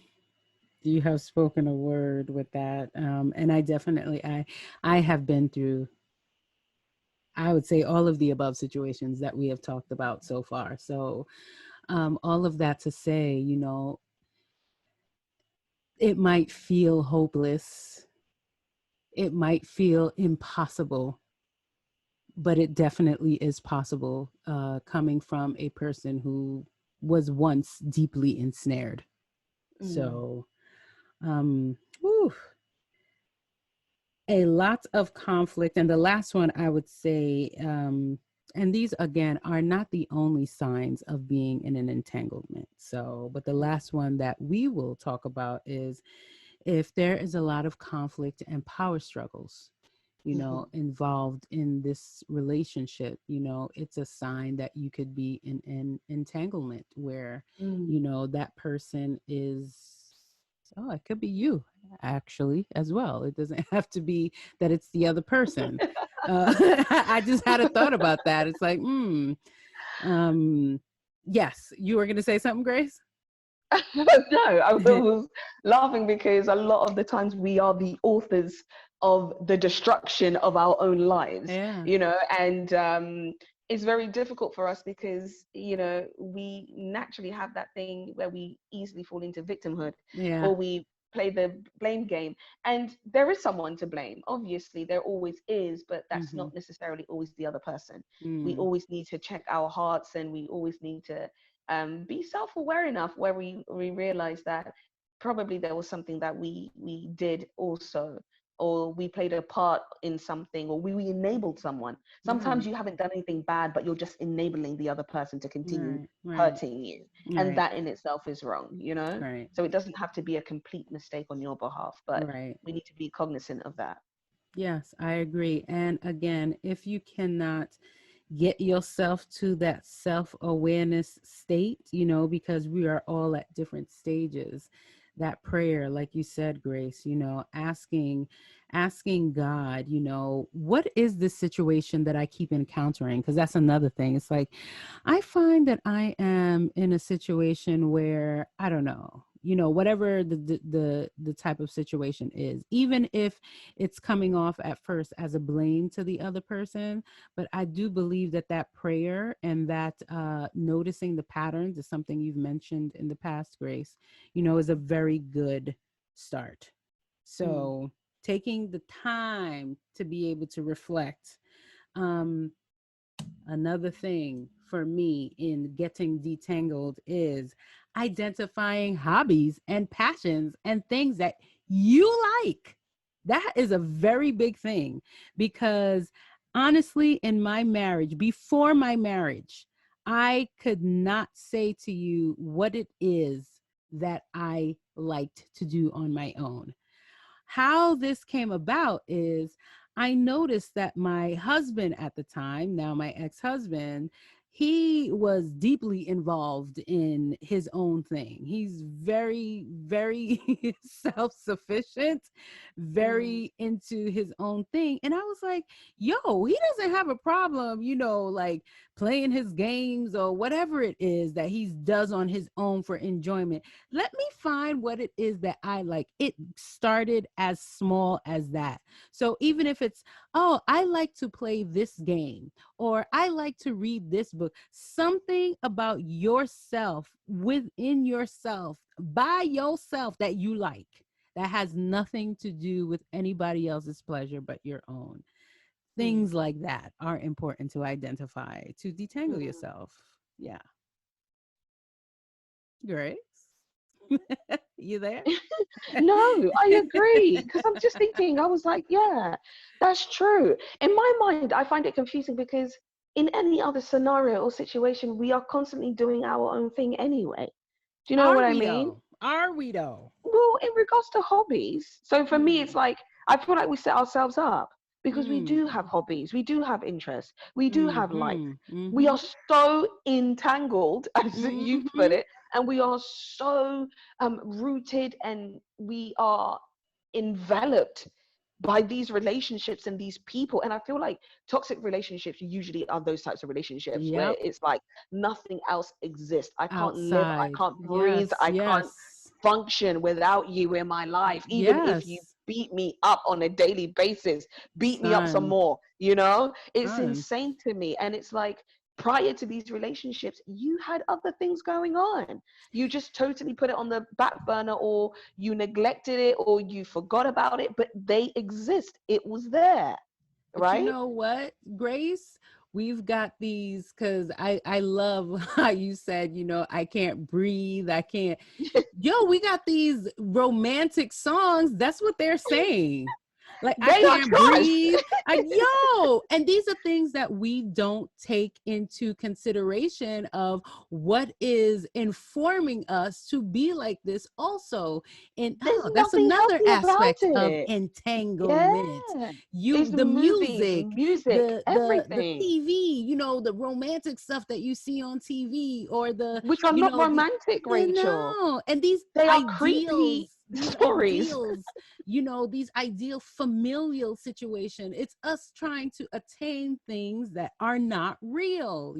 You have spoken a word with that. And I definitely, I have been through, I would say, all of the above situations that we have talked about so far. So, all of that to say, it might feel hopeless. It might feel impossible, but it definitely is possible, coming from a person who was once deeply ensnared. Mm. So, whew, a lot of conflict. And the last one I would say, and these again are not the only signs of being in an entanglement. So, but the last one that we will talk about is if there is a lot of conflict and power struggles, Mm-hmm. involved in this relationship, it's a sign that you could be in an entanglement where, Mm. that person is, oh, it could be you actually as well. It doesn't have to be that it's the other person. I just had a thought about that. It's like, um, yes, you were going to say something, Grace? No, I was laughing because a lot of the times we are the authors of the destruction of our own lives, Yeah. and it's very difficult for us because, we naturally have that thing where we easily fall into victimhood, Yeah. or we play the blame game. And there is someone to blame. Obviously, there always is, but that's Mm-hmm. not necessarily always the other person. We Mm. always need to check our hearts, and we always need to be self-aware enough where we realize that probably there was something that we did also, or we played a part in something, or we enabled someone. Sometimes Right. you haven't done anything bad, but you're just enabling the other person to continue Right. Right. hurting you, and Right. that in itself is wrong. Right. So it doesn't have to be a complete mistake on your behalf, but Right. we need to be cognizant of that. Yes, I agree. And again, if you cannot get yourself to that self-awareness state, because we are all at different stages, that prayer, like you said, Grace, asking God, what is this situation that I keep encountering? Because that's another thing. It's like I find that I am in a situation where I don't know, whatever the type of situation is, even if it's coming off at first as a blame to the other person. But I do believe that that prayer and that noticing the patterns is something you've mentioned in the past, Grace, is a very good start. Mm, So taking the time to be able to reflect. Um, Another thing for me in getting detangled is identifying hobbies and passions and things that you like. That is a very big thing because honestly, in my marriage, before my marriage, I could not say to you what it is that I liked to do on my own. How this came about is I noticed that my husband at the time, now my ex-husband, he was deeply involved in his own thing. He's very, very self-sufficient, mm, very into his own thing. And I was like, yo, he doesn't have a problem, like playing his games or whatever it is that he does on his own for enjoyment. Let me find what it is that I like. It started as small as that. So even if it's, oh, I like to play this game or I like to read this book, something about yourself, within yourself, by yourself that you like, that has nothing to do with anybody else's pleasure but your own. mm, Things like that are important to identify to detangle mm. yourself. Yeah. Grace. You there? No, I agree. Because I'm just thinking, I was like, yeah, that's true. In my mind, I find it confusing because in any other scenario or situation, we are constantly doing our own thing anyway. Do you know Are what I we mean? though? Are we though? Well, in regards to hobbies, so for me, it's Mm, like I feel like we set ourselves up because we mm, do have hobbies, we do have interests, we do have life. mm-hmm, We mm-hmm, are so entangled, as you put mm-hmm. it, and we are so rooted, and we are enveloped by these relationships and these people. And I feel like toxic relationships usually are those types of relationships where Yep. it's like nothing else exists. I can't live, I Outside. can't breathe, Yes, I can't yes, function without you in my life, even if you yes. beat me up on a daily basis, beat me up some Son, more, you know? It's son. insane to me. And it's like, prior to these relationships, you had other things going on. You just totally put it on the back burner, or you neglected it, or you forgot about it, but they exist. It was there, But you right? know what, Grace? We've got these because I love how you said, I can't breathe. I can't. Yo, we got these romantic songs. That's what they're saying. Like, I They are can't trash. breathe. And these are things that we don't take into consideration of what is informing us to be like this also. And There's that's nothing another healthy about aspect of it. Yeah. entanglement. It's The movies, music, music, the everything, TV, the romantic stuff that you see on TV, or the which are you not know the romantic, and Rachel. no, and these They are ideals, creepy stories. these ideal familial situation. It's us trying to attain things that are not real,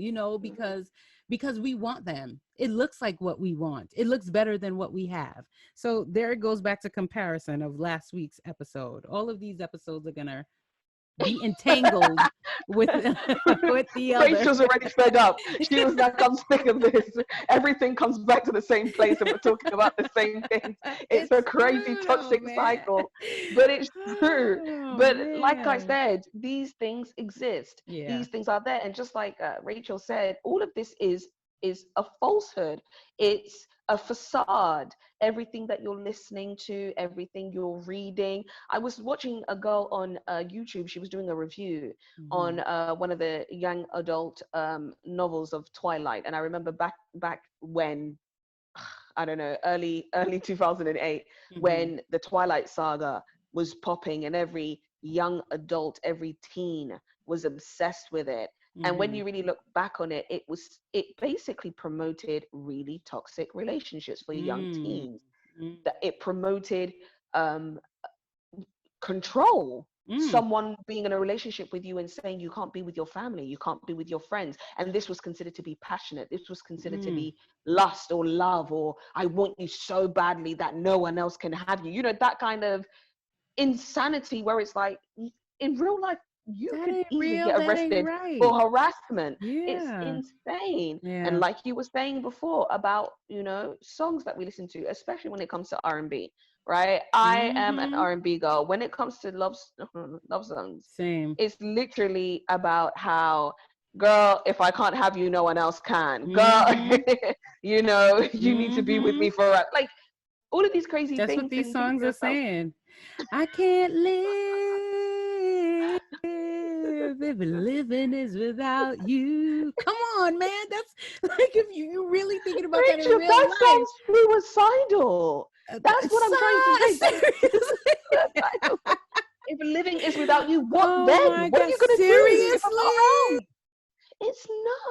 because we want them. It looks like what we want. It looks better than what we have. So there it goes back to comparison of last week's episode. All of these episodes are gonna be entangled with with the other. Rachel's already fed up. She was like, I'm sick of this. Everything comes back to the same place and we're talking about the same things. It's a It's crazy true though, toxic man. cycle, but it's true. Oh But like I man. said, these things exist. Yeah. These things are there. And just like Rachel said, all of this is a falsehood. It's a facade. Everything that you're listening to, everything you're reading. I was watching a girl on YouTube. She was doing a review Mm-hmm. on one of the young adult novels of Twilight, and I remember back when, I don't know, early 2008, Mm-hmm. when the Twilight saga was popping, and every young adult, every teen was obsessed with it. And when Mm-hmm. you really look back on it, it basically promoted really toxic relationships for young teens. Mm-hmm. That it promoted um, control, Mm. someone being in a relationship with you and saying you can't be with your family, you can't be with your friends. And this was considered to be passionate. This was considered to Mm. be lust or love, or I want you so badly that no one else can have you. That kind of insanity where it's like, in real life, you That could ain't easily real. get That ain't arrested right. for harassment. It's Yeah. insane. And Yeah. like you were saying before about, songs that we listen to, especially when it comes to R&B, right? I am an Mm-hmm. R&B girl. When it comes to love songs, Same. it's literally about how, girl, if I can't have you, no one else can. Girl, Mm-hmm. you need to be with Mm-hmm. me forever. Like all of these crazy That's what things, these and you think songs to are yourself, saying. I can't live if living is without you. Come on, man. That's like, if you really thinking about that in Rachel, real that life. sounds suicidal. That's what I'm trying to say. That Seriously. suicidal. If living is without you, what Oh then? my What are God. you gonna do if I'm not Seriously? around? It's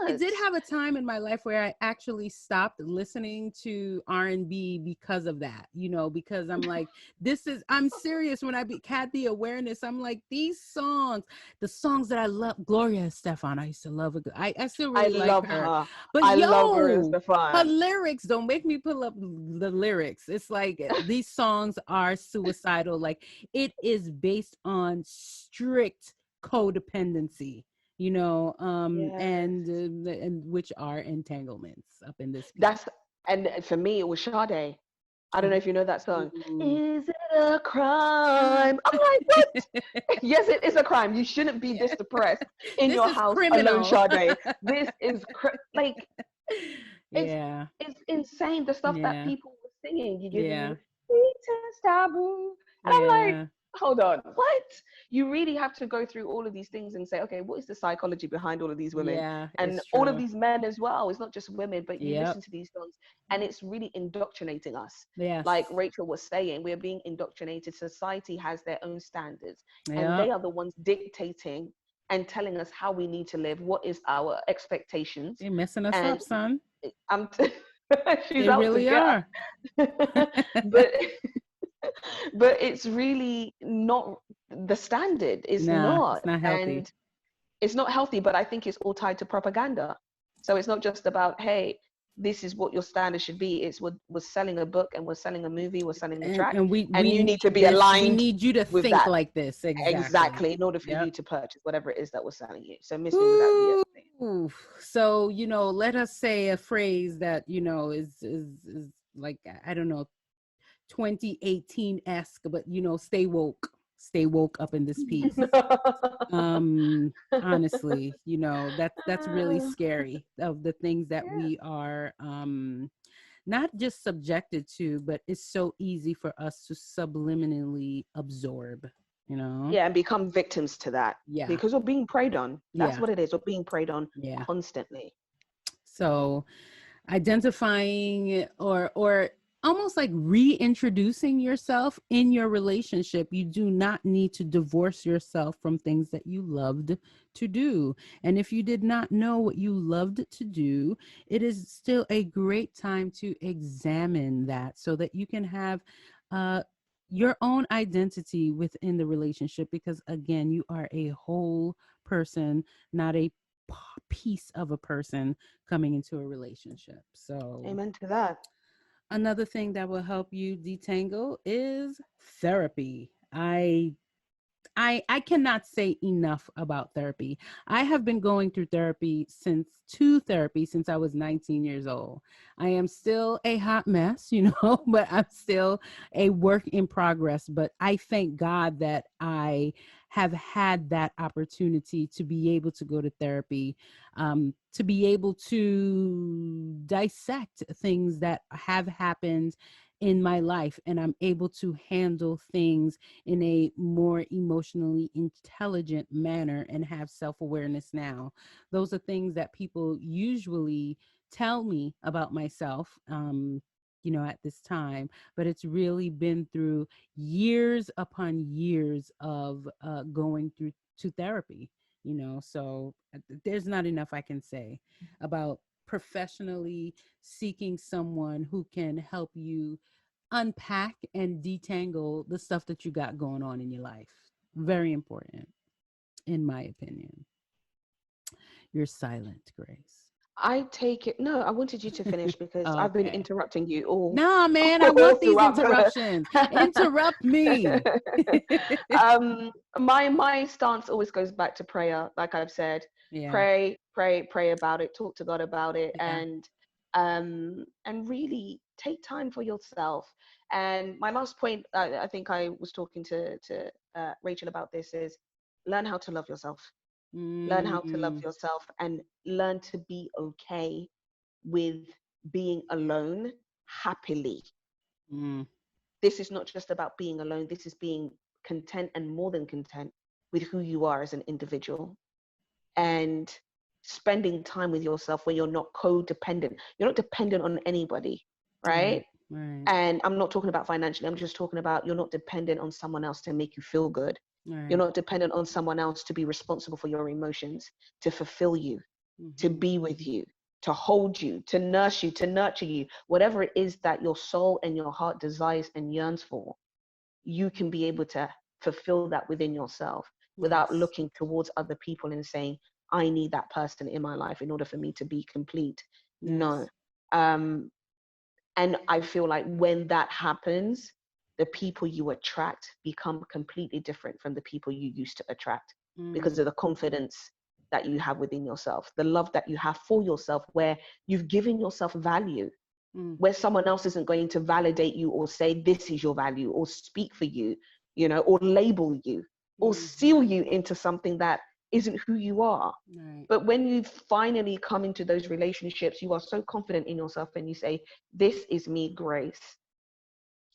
I did nuts. have a time in my life where I actually stopped listening to R&B because of that, because I'm like, I'm serious. When had the awareness, I'm like, the songs that I love, Gloria Estefan, I used to love her. I still I really like love her, her. but I love Gloria her Stefan. lyrics, don't make me pull up the lyrics. It's like, these songs are suicidal. Like, it is based on strict codependency, Yes. and which are entanglements up in this piece. That's and for me it was Sade. I don't know if you know that song. Ooh. Is it a crime? I'm like, what? Yes, it is a crime. You shouldn't be Yeah. this depressed in This your is house alone, criminal. Sade. This is like, it's Yeah. insane the stuff that Yeah. people were singing, you're giving Yeah. me sweetest taboo. And I'm like, Yeah. hold on, what? You really have to go through all of these things and say, okay, what is the psychology behind all of these women Yeah, and it's all of true. these men as well? It's not just women, but you Yep. listen to these songs and it's really indoctrinating us. Yes. Like Rachel was saying, we're being indoctrinated. Society has their own standards, and they Yep. are the ones dictating and telling us how we need to live, what is our expectations. They're messing us And up, son. I'm she's They out to really get are. us. but but it's really not the standard. It's Nah, not. it's not healthy. And it's not healthy, but I think it's all tied to propaganda. So it's not just about, hey, this is what your standard should be. It's we're selling a book and we're selling a movie, we're selling a track, And and we you need need to be this. We aligned need you to with think that. like this. Exactly. Exactly, in order for Yep. you to purchase whatever it is that we're selling you. So Miss Me was out the other thing. Ooh. So, let us say a phrase that, is like, I don't know, 2018-esque, but stay woke. Stay woke up in this piece. Honestly, that's really scary, of the things that Yeah. we are not just subjected to, but it's so easy for us to subliminally absorb. Yeah, and become victims to that Yeah. because we're being preyed on. That's Yeah. what it is. We're being preyed on Yeah. constantly. So identifying, or almost like reintroducing yourself in your relationship. You do not need to divorce yourself from things that you loved to do. And if you did not know what you loved to do, it is still a great time to examine that, so that you can have your own identity within the relationship, because again, you are a whole person, not a piece of a person coming into a relationship. So, Amen to that. another thing that will help you detangle is therapy. I cannot say enough about therapy. I have been going through therapy since I was 19 years old. I am still a hot mess, but I'm still a work in progress. But I thank God that I have had that opportunity to be able to go to therapy, to be able to dissect things that have happened in my life, and I'm able to handle things in a more emotionally intelligent manner and have self-awareness now. Those are things that people usually tell me about myself, at this time, but it's really been through years upon years of going through to therapy. So there's not enough I can say about professionally seeking someone who can help you unpack and detangle the stuff that you got going on in your life. Very important, in my opinion. You're silent, Grace. I take it. No, I wanted you to finish because I've been Okay. interrupting you all, Nah, man, I all want these throughout the. interruptions. Interrupt me. um, my stance always goes back to prayer. Like I've said, Yeah. pray about it. Talk to God about it, Yeah. and really take time for yourself. And my last point, I think I was talking to Rachel about this, is learn how to love yourself. Learn how to love Mm, yourself and learn to be okay with being alone happily. mm, This is not just about being alone. This is being content and more than content with who you are as an individual, and spending time with yourself where you're not codependent. You're not dependent on anybody, right. right? Right. And I'm not talking about financially. I'm just talking about you're not dependent on someone else to make you feel good. You're Right. not dependent on someone else to be responsible for your emotions, to fulfill you, to Mm-hmm. be with you, to hold you, to nurse you, to nurture you. Whatever it is that your soul and your heart desires and yearns for, you can be able to fulfill that within yourself without Yes. looking towards other people and saying, I need that person in my life in order for me to be complete. No. Yes. Um, and I feel like when that happens, the people you attract become completely different from the people you used to attract, because Mm, of the confidence that you have within yourself, the love that you have for yourself, where you've given yourself value, mm, where someone else isn't going to validate you or say this is your value or speak for you, or label you or mm-hmm. seal you into something that isn't who you are. Right. But when you finally come into those relationships, you are so confident in yourself and you say, this is me, Grace.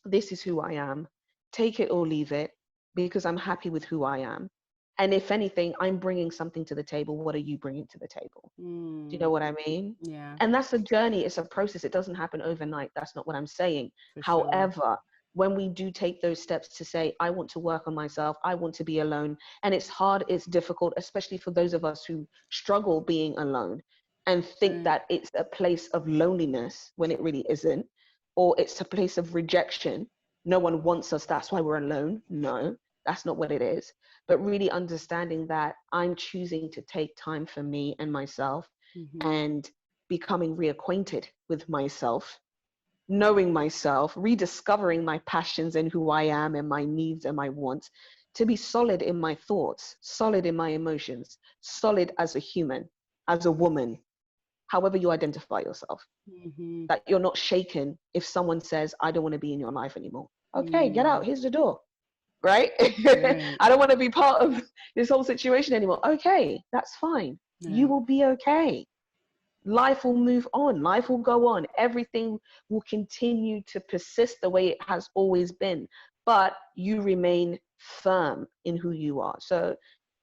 This is who I am. Take it or leave it, because I'm happy with who I am. And if anything, I'm bringing something to the table. What are you bringing to the table? Do you know Mm, what I mean? yeah, And that's a journey, it's a process. It doesn't happen overnight. That's not what I'm saying. for sure. However, when we do take those steps to say, I want to work on myself, I want to be alone, and it's hard, it's difficult, especially for those of us who struggle being alone and think Right. that it's a place of loneliness when it really isn't, or it's a place of rejection. No one wants us, that's why we're alone. No, that's not what it is. But really understanding that I'm choosing to take time for me and myself, Mm-hmm. and becoming reacquainted with myself, knowing myself, rediscovering my passions and who I am and my needs and my wants, to be solid in my thoughts, solid in my emotions, solid as a human, as a woman, however you identify yourself, Mm-hmm. that you're not shaken if someone says, I don't want to be in your life anymore. Okay, get Mm, out, here's the door. Right? right. I don't want to be part of this whole situation anymore. Okay, that's fine. You Yeah. will be okay. Life will move on, life will go on, everything will continue to persist the way it has always been, but you remain firm in who you are. So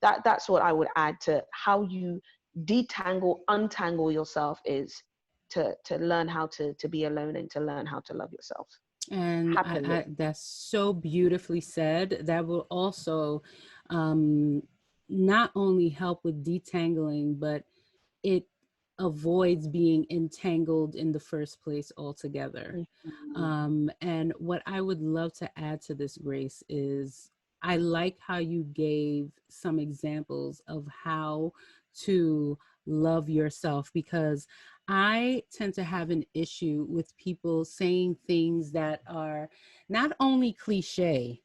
that's what I would add to how you detangle, untangle yourself, is to learn how to be alone and to learn how to love yourself And happily. that's so beautifully said. That will also um, not only help with detangling, but it avoids being entangled in the first place altogether. Mhm. And what I would love to add to this, Grace, is I like how you gave some examples of how to love yourself, because I tend to have an issue with people saying things that are not only cliche,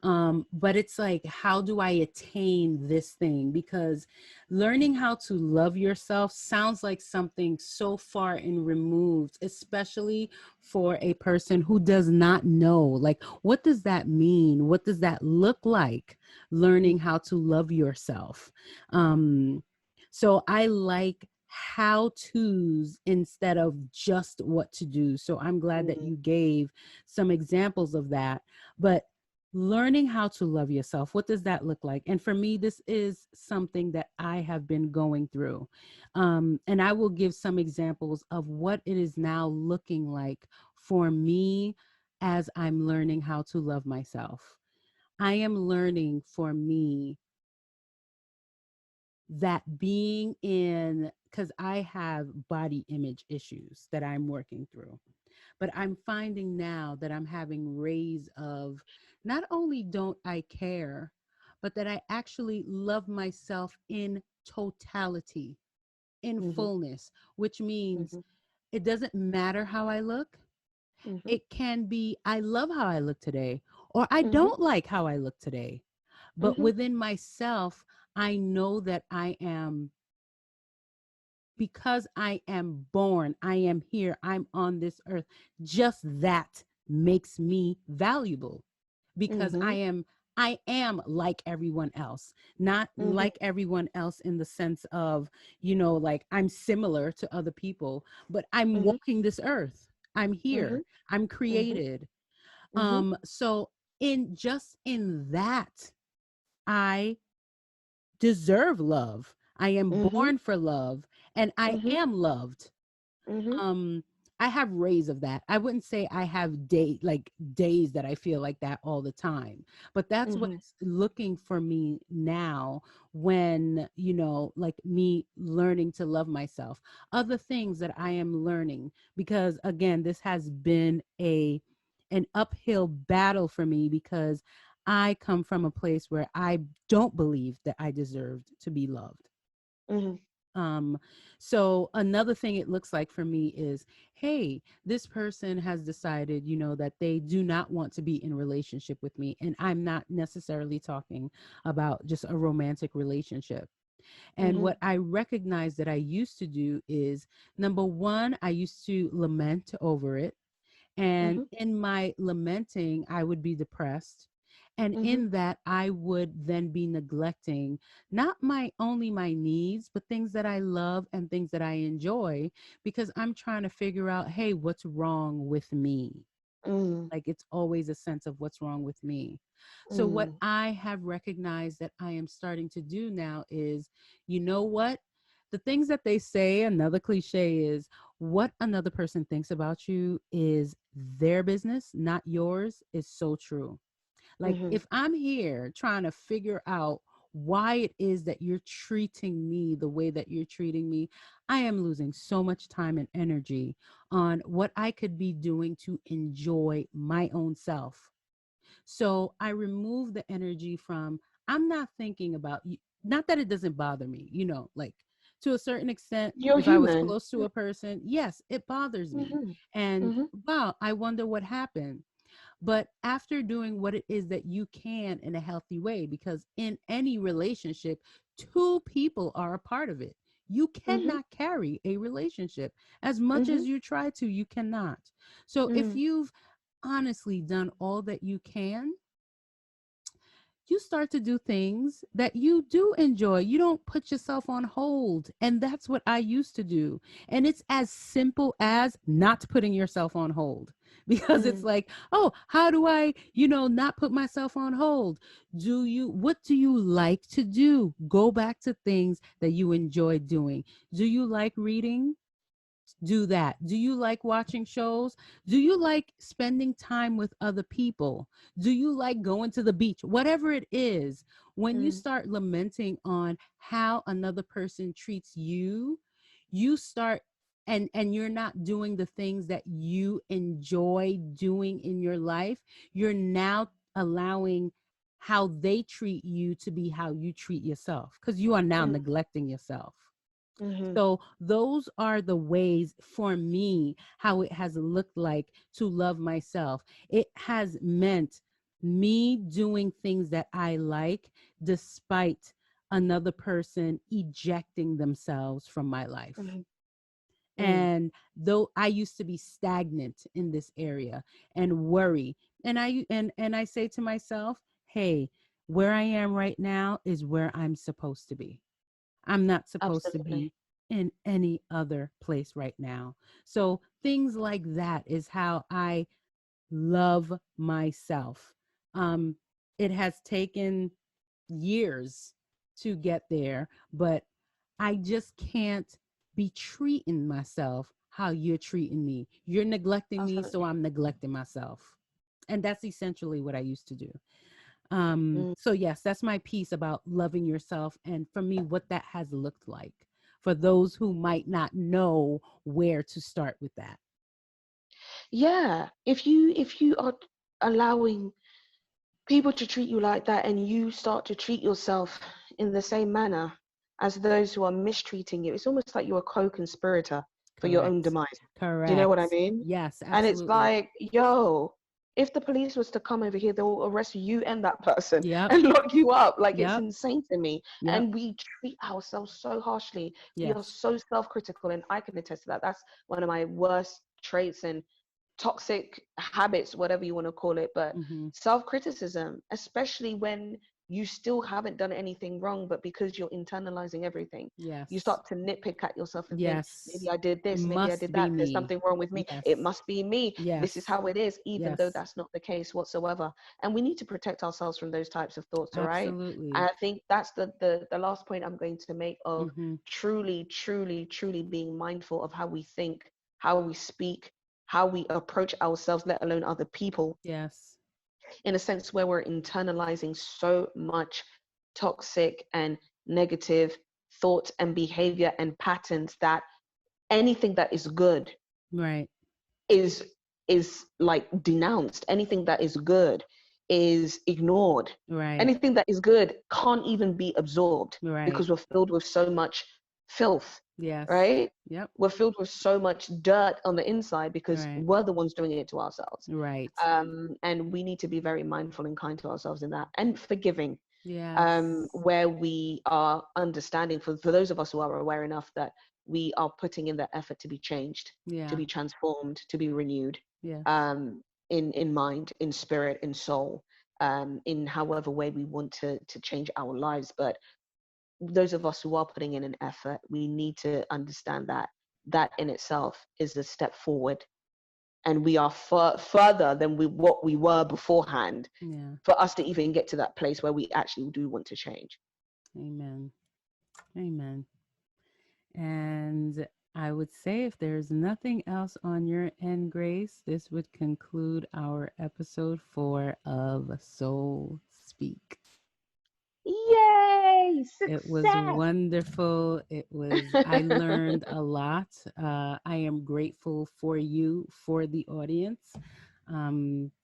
but it's like, how do I attain this thing? Because learning how to love yourself sounds like something so far and removed, especially for a person who does not know, like, what does that mean? What does that look like? Learning how to love yourself. Um, so I like how to's instead of just what to do. So I'm glad that Mhm. you gave some examples of that. But learning how to love yourself, what does that look like? And for me, this is something that I have been going through. And I will give some examples of what it is now looking like for me as I'm learning how to love myself. I am learning for me that being in, because I have body image issues that I'm working through, but I'm finding now that I'm having rays of, not only don't I care, but that I actually love myself in totality, in Mhm. fullness, which means Mhm. it doesn't matter how I look. Mhm. It can be, I love how I look today, or I Mhm. don't like how I look today. But Mhm. within myself, I know that I am, because I am born, I am here, I'm on this earth. Just that makes me valuable, because Mhm. I am like everyone else, not Mhm. like everyone else in the sense of, you know, like I'm similar to other people, but I'm Mhm. walking this earth. I'm Mhm. here. I'm Mhm. created. Mhm. So in just in that, I deserve love. I am Mhm. born for love, and I Mhm. am loved. Mhm. um I have rays of that. I wouldn't say I have days that I feel like that all the time, but that's what Mhm. it's looking for me now, when, you know, like me learning to love myself. Other things that I am learning, because again, this has been a an uphill battle for me, because I come from a place where I don't believe that I deserved to be loved. Mhm. um so another thing it looks like for me is, hey, this person has decided, you know, that they do not want to be in relationship with me, and I'm not necessarily talking about just a romantic relationship. And Mhm. what I recognize that I used to do is, number one, I used to lament over it, and Mhm. in my lamenting, I would be depressed. And Mhm. in that, I would then be neglecting not my only my needs, but things that I love and things that I enjoy, because I'm trying to figure out, hey, what's wrong with me? Mm. Like it's always a sense of what's wrong with me. So what Mm. I have recognized that I am starting to do now is, you know what? The things that they say, another cliche is, what another person thinks about you is their business, not yours, is so true. Like Mhm. if I'm here trying to figure out why it is that you're treating me the way that you're treating me, I am losing so much time and energy on what I could be doing to enjoy my own self. So I remove the energy from, I'm not thinking about you. Not that it doesn't bother me, like to a certain extent, You're if I was human. close to a person, yes, it bothers me. Mhm. And Mhm. wow, I wonder what happened. But after doing what it is that you can in a healthy way, because in any relationship, two people are a part of it. You Mhm. cannot carry a relationship as much Mhm. as you try to, you cannot. So if Mm. you've honestly done all that you can, you start to do things that you do enjoy. You don't put yourself on hold. And that's what I used to do. And it's as simple as not putting yourself on hold. Because it's Mm. like, oh, how do I, not put myself on hold? What do you like to do? Go back to things that you enjoy doing. Do you like reading? Do that. Do you like watching shows? Do you like spending time with other people? Do you like going to the beach? Whatever it is, when you Mm. start lamenting on how another person treats you, you start and you're not doing the things that you enjoy doing in your life, you're now allowing how they treat you to be how you treat yourself because you are now Mm. neglecting yourself. Mhm. So those are the ways for me how it has looked like to love myself. It has meant me doing things that I like despite another person ejecting themselves from my life. Mhm. Mm. And though I used to be stagnant in this area and worry, and I say to myself, hey, where I am right now is where I'm supposed to be. I'm not supposed to Absolutely. be in any other place right now. So things like that is how I love myself. Um, it has taken years to get there, but I just can't be treating myself how you're treating me. You're neglecting me, so Absolutely. I'm neglecting myself. And that's essentially what I used to do. Mm. So yes, that's my piece about loving yourself, and for me, what that has looked like for those who might not know where to start with that. Yeah. If you are allowing people to treat you like that and you start to treat yourself in the same manner as those who are mistreating you, it's almost like you're a co-conspirator for your own Correct. demise. Do you know what I Correct. mean? Yes, And it's absolutely. like, yo, if the police was to come over here, they'll arrest you and that person Yep. and lock you up. Like, it's Yep. insane to me. Yep. And we treat ourselves so harshly. We are Yes. so self-critical, and I can attest to that. That's one of my worst traits and toxic habits, whatever you want to call it. But Mm-hmm. self-criticism, especially when you still haven't done anything wrong, but because you're internalizing everything, you Yes. start to nitpick at yourself and think, maybe Yes. I did It this, maybe I did must be that, there's me. something wrong with me, Yes. it must be me, this is Yes. how it is, even though Yes. that's not the case whatsoever. And we need to protect ourselves from those types of thoughts, all right? And Absolutely. I think that's the last point I'm going to make, of Mm-hmm. truly, truly, truly being mindful of how we think, how we speak, how we approach ourselves, let alone other people, Yes. in a sense where we're internalizing so much toxic and negative thoughts and behavior and patterns that anything that is good Right. is is like denounced. Anything that is good is ignored. Right. Anything that is good can't even be absorbed Right. because we're filled with so much filth, Yes. right? Yep. We're filled with so much dirt on the inside because Right. we're the ones doing it to ourselves. Right. And we need to be very mindful and kind to ourselves in that, and forgiving, Yes. where we are understanding, for those of us who are aware enough that we are putting in the effort to be changed, to Yeah. be transformed, to be renewed, Yes. um, in mind, in spirit, in soul, in however way we want to change our lives. But those of us who are putting in an effort, we need to understand that that in itself is a step forward, and we are further than what we were beforehand, Yeah. for us to even get to that place where we actually do want to change. Amen. Amen. And I would say if there's nothing else on your end, Grace, this would conclude our episode 4 of Soul Speak. Yay! It was Success! wonderful. I learned a lot. I am grateful for you, for the audience.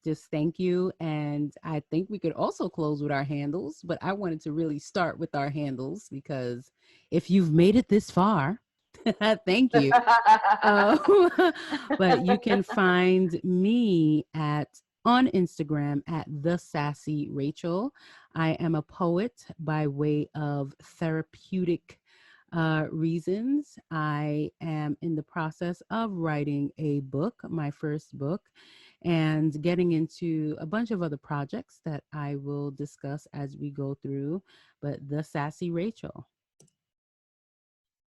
Just thank you. And I think we could also close with our handles, but I wanted to really start with our handles because if you've made it this far, thank you. But you can find me on Instagram at The Sassy Rachel. I am a poet by way of therapeutic reasons. I am in the process of writing a book, my first book, and getting into a bunch of other projects that I will discuss as we go through. But The Sassy Rachel.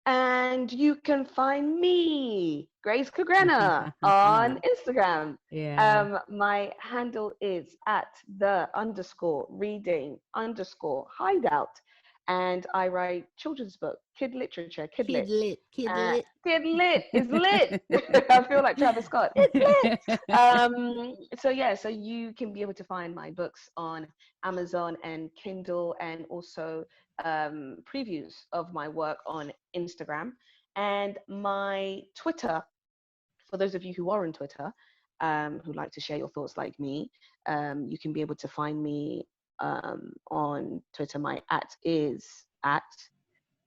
And you can find me, Grace Kugrena, on Instagram. Yeah. My handle is at _reading_hideout. And I write children's book, kid literature, Kid lit. Kid lit is lit. I feel like Travis Scott. It's lit. So you can be able to find my books on Amazon and Kindle, and also previews of my work on Instagram. And my Twitter, for those of you who are on Twitter, who like to share your thoughts like me, you can be able to find me on Twitter. My is at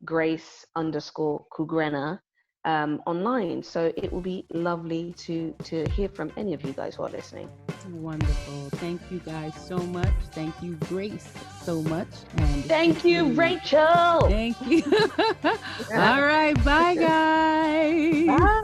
Grace_Kugrena online. So it will be lovely to hear from any of you guys who are listening. Wonderful. Thank you guys so much. Thank you, Grace, so much. And thank you, Rachel. Thank you. All right. Bye, guys. Bye.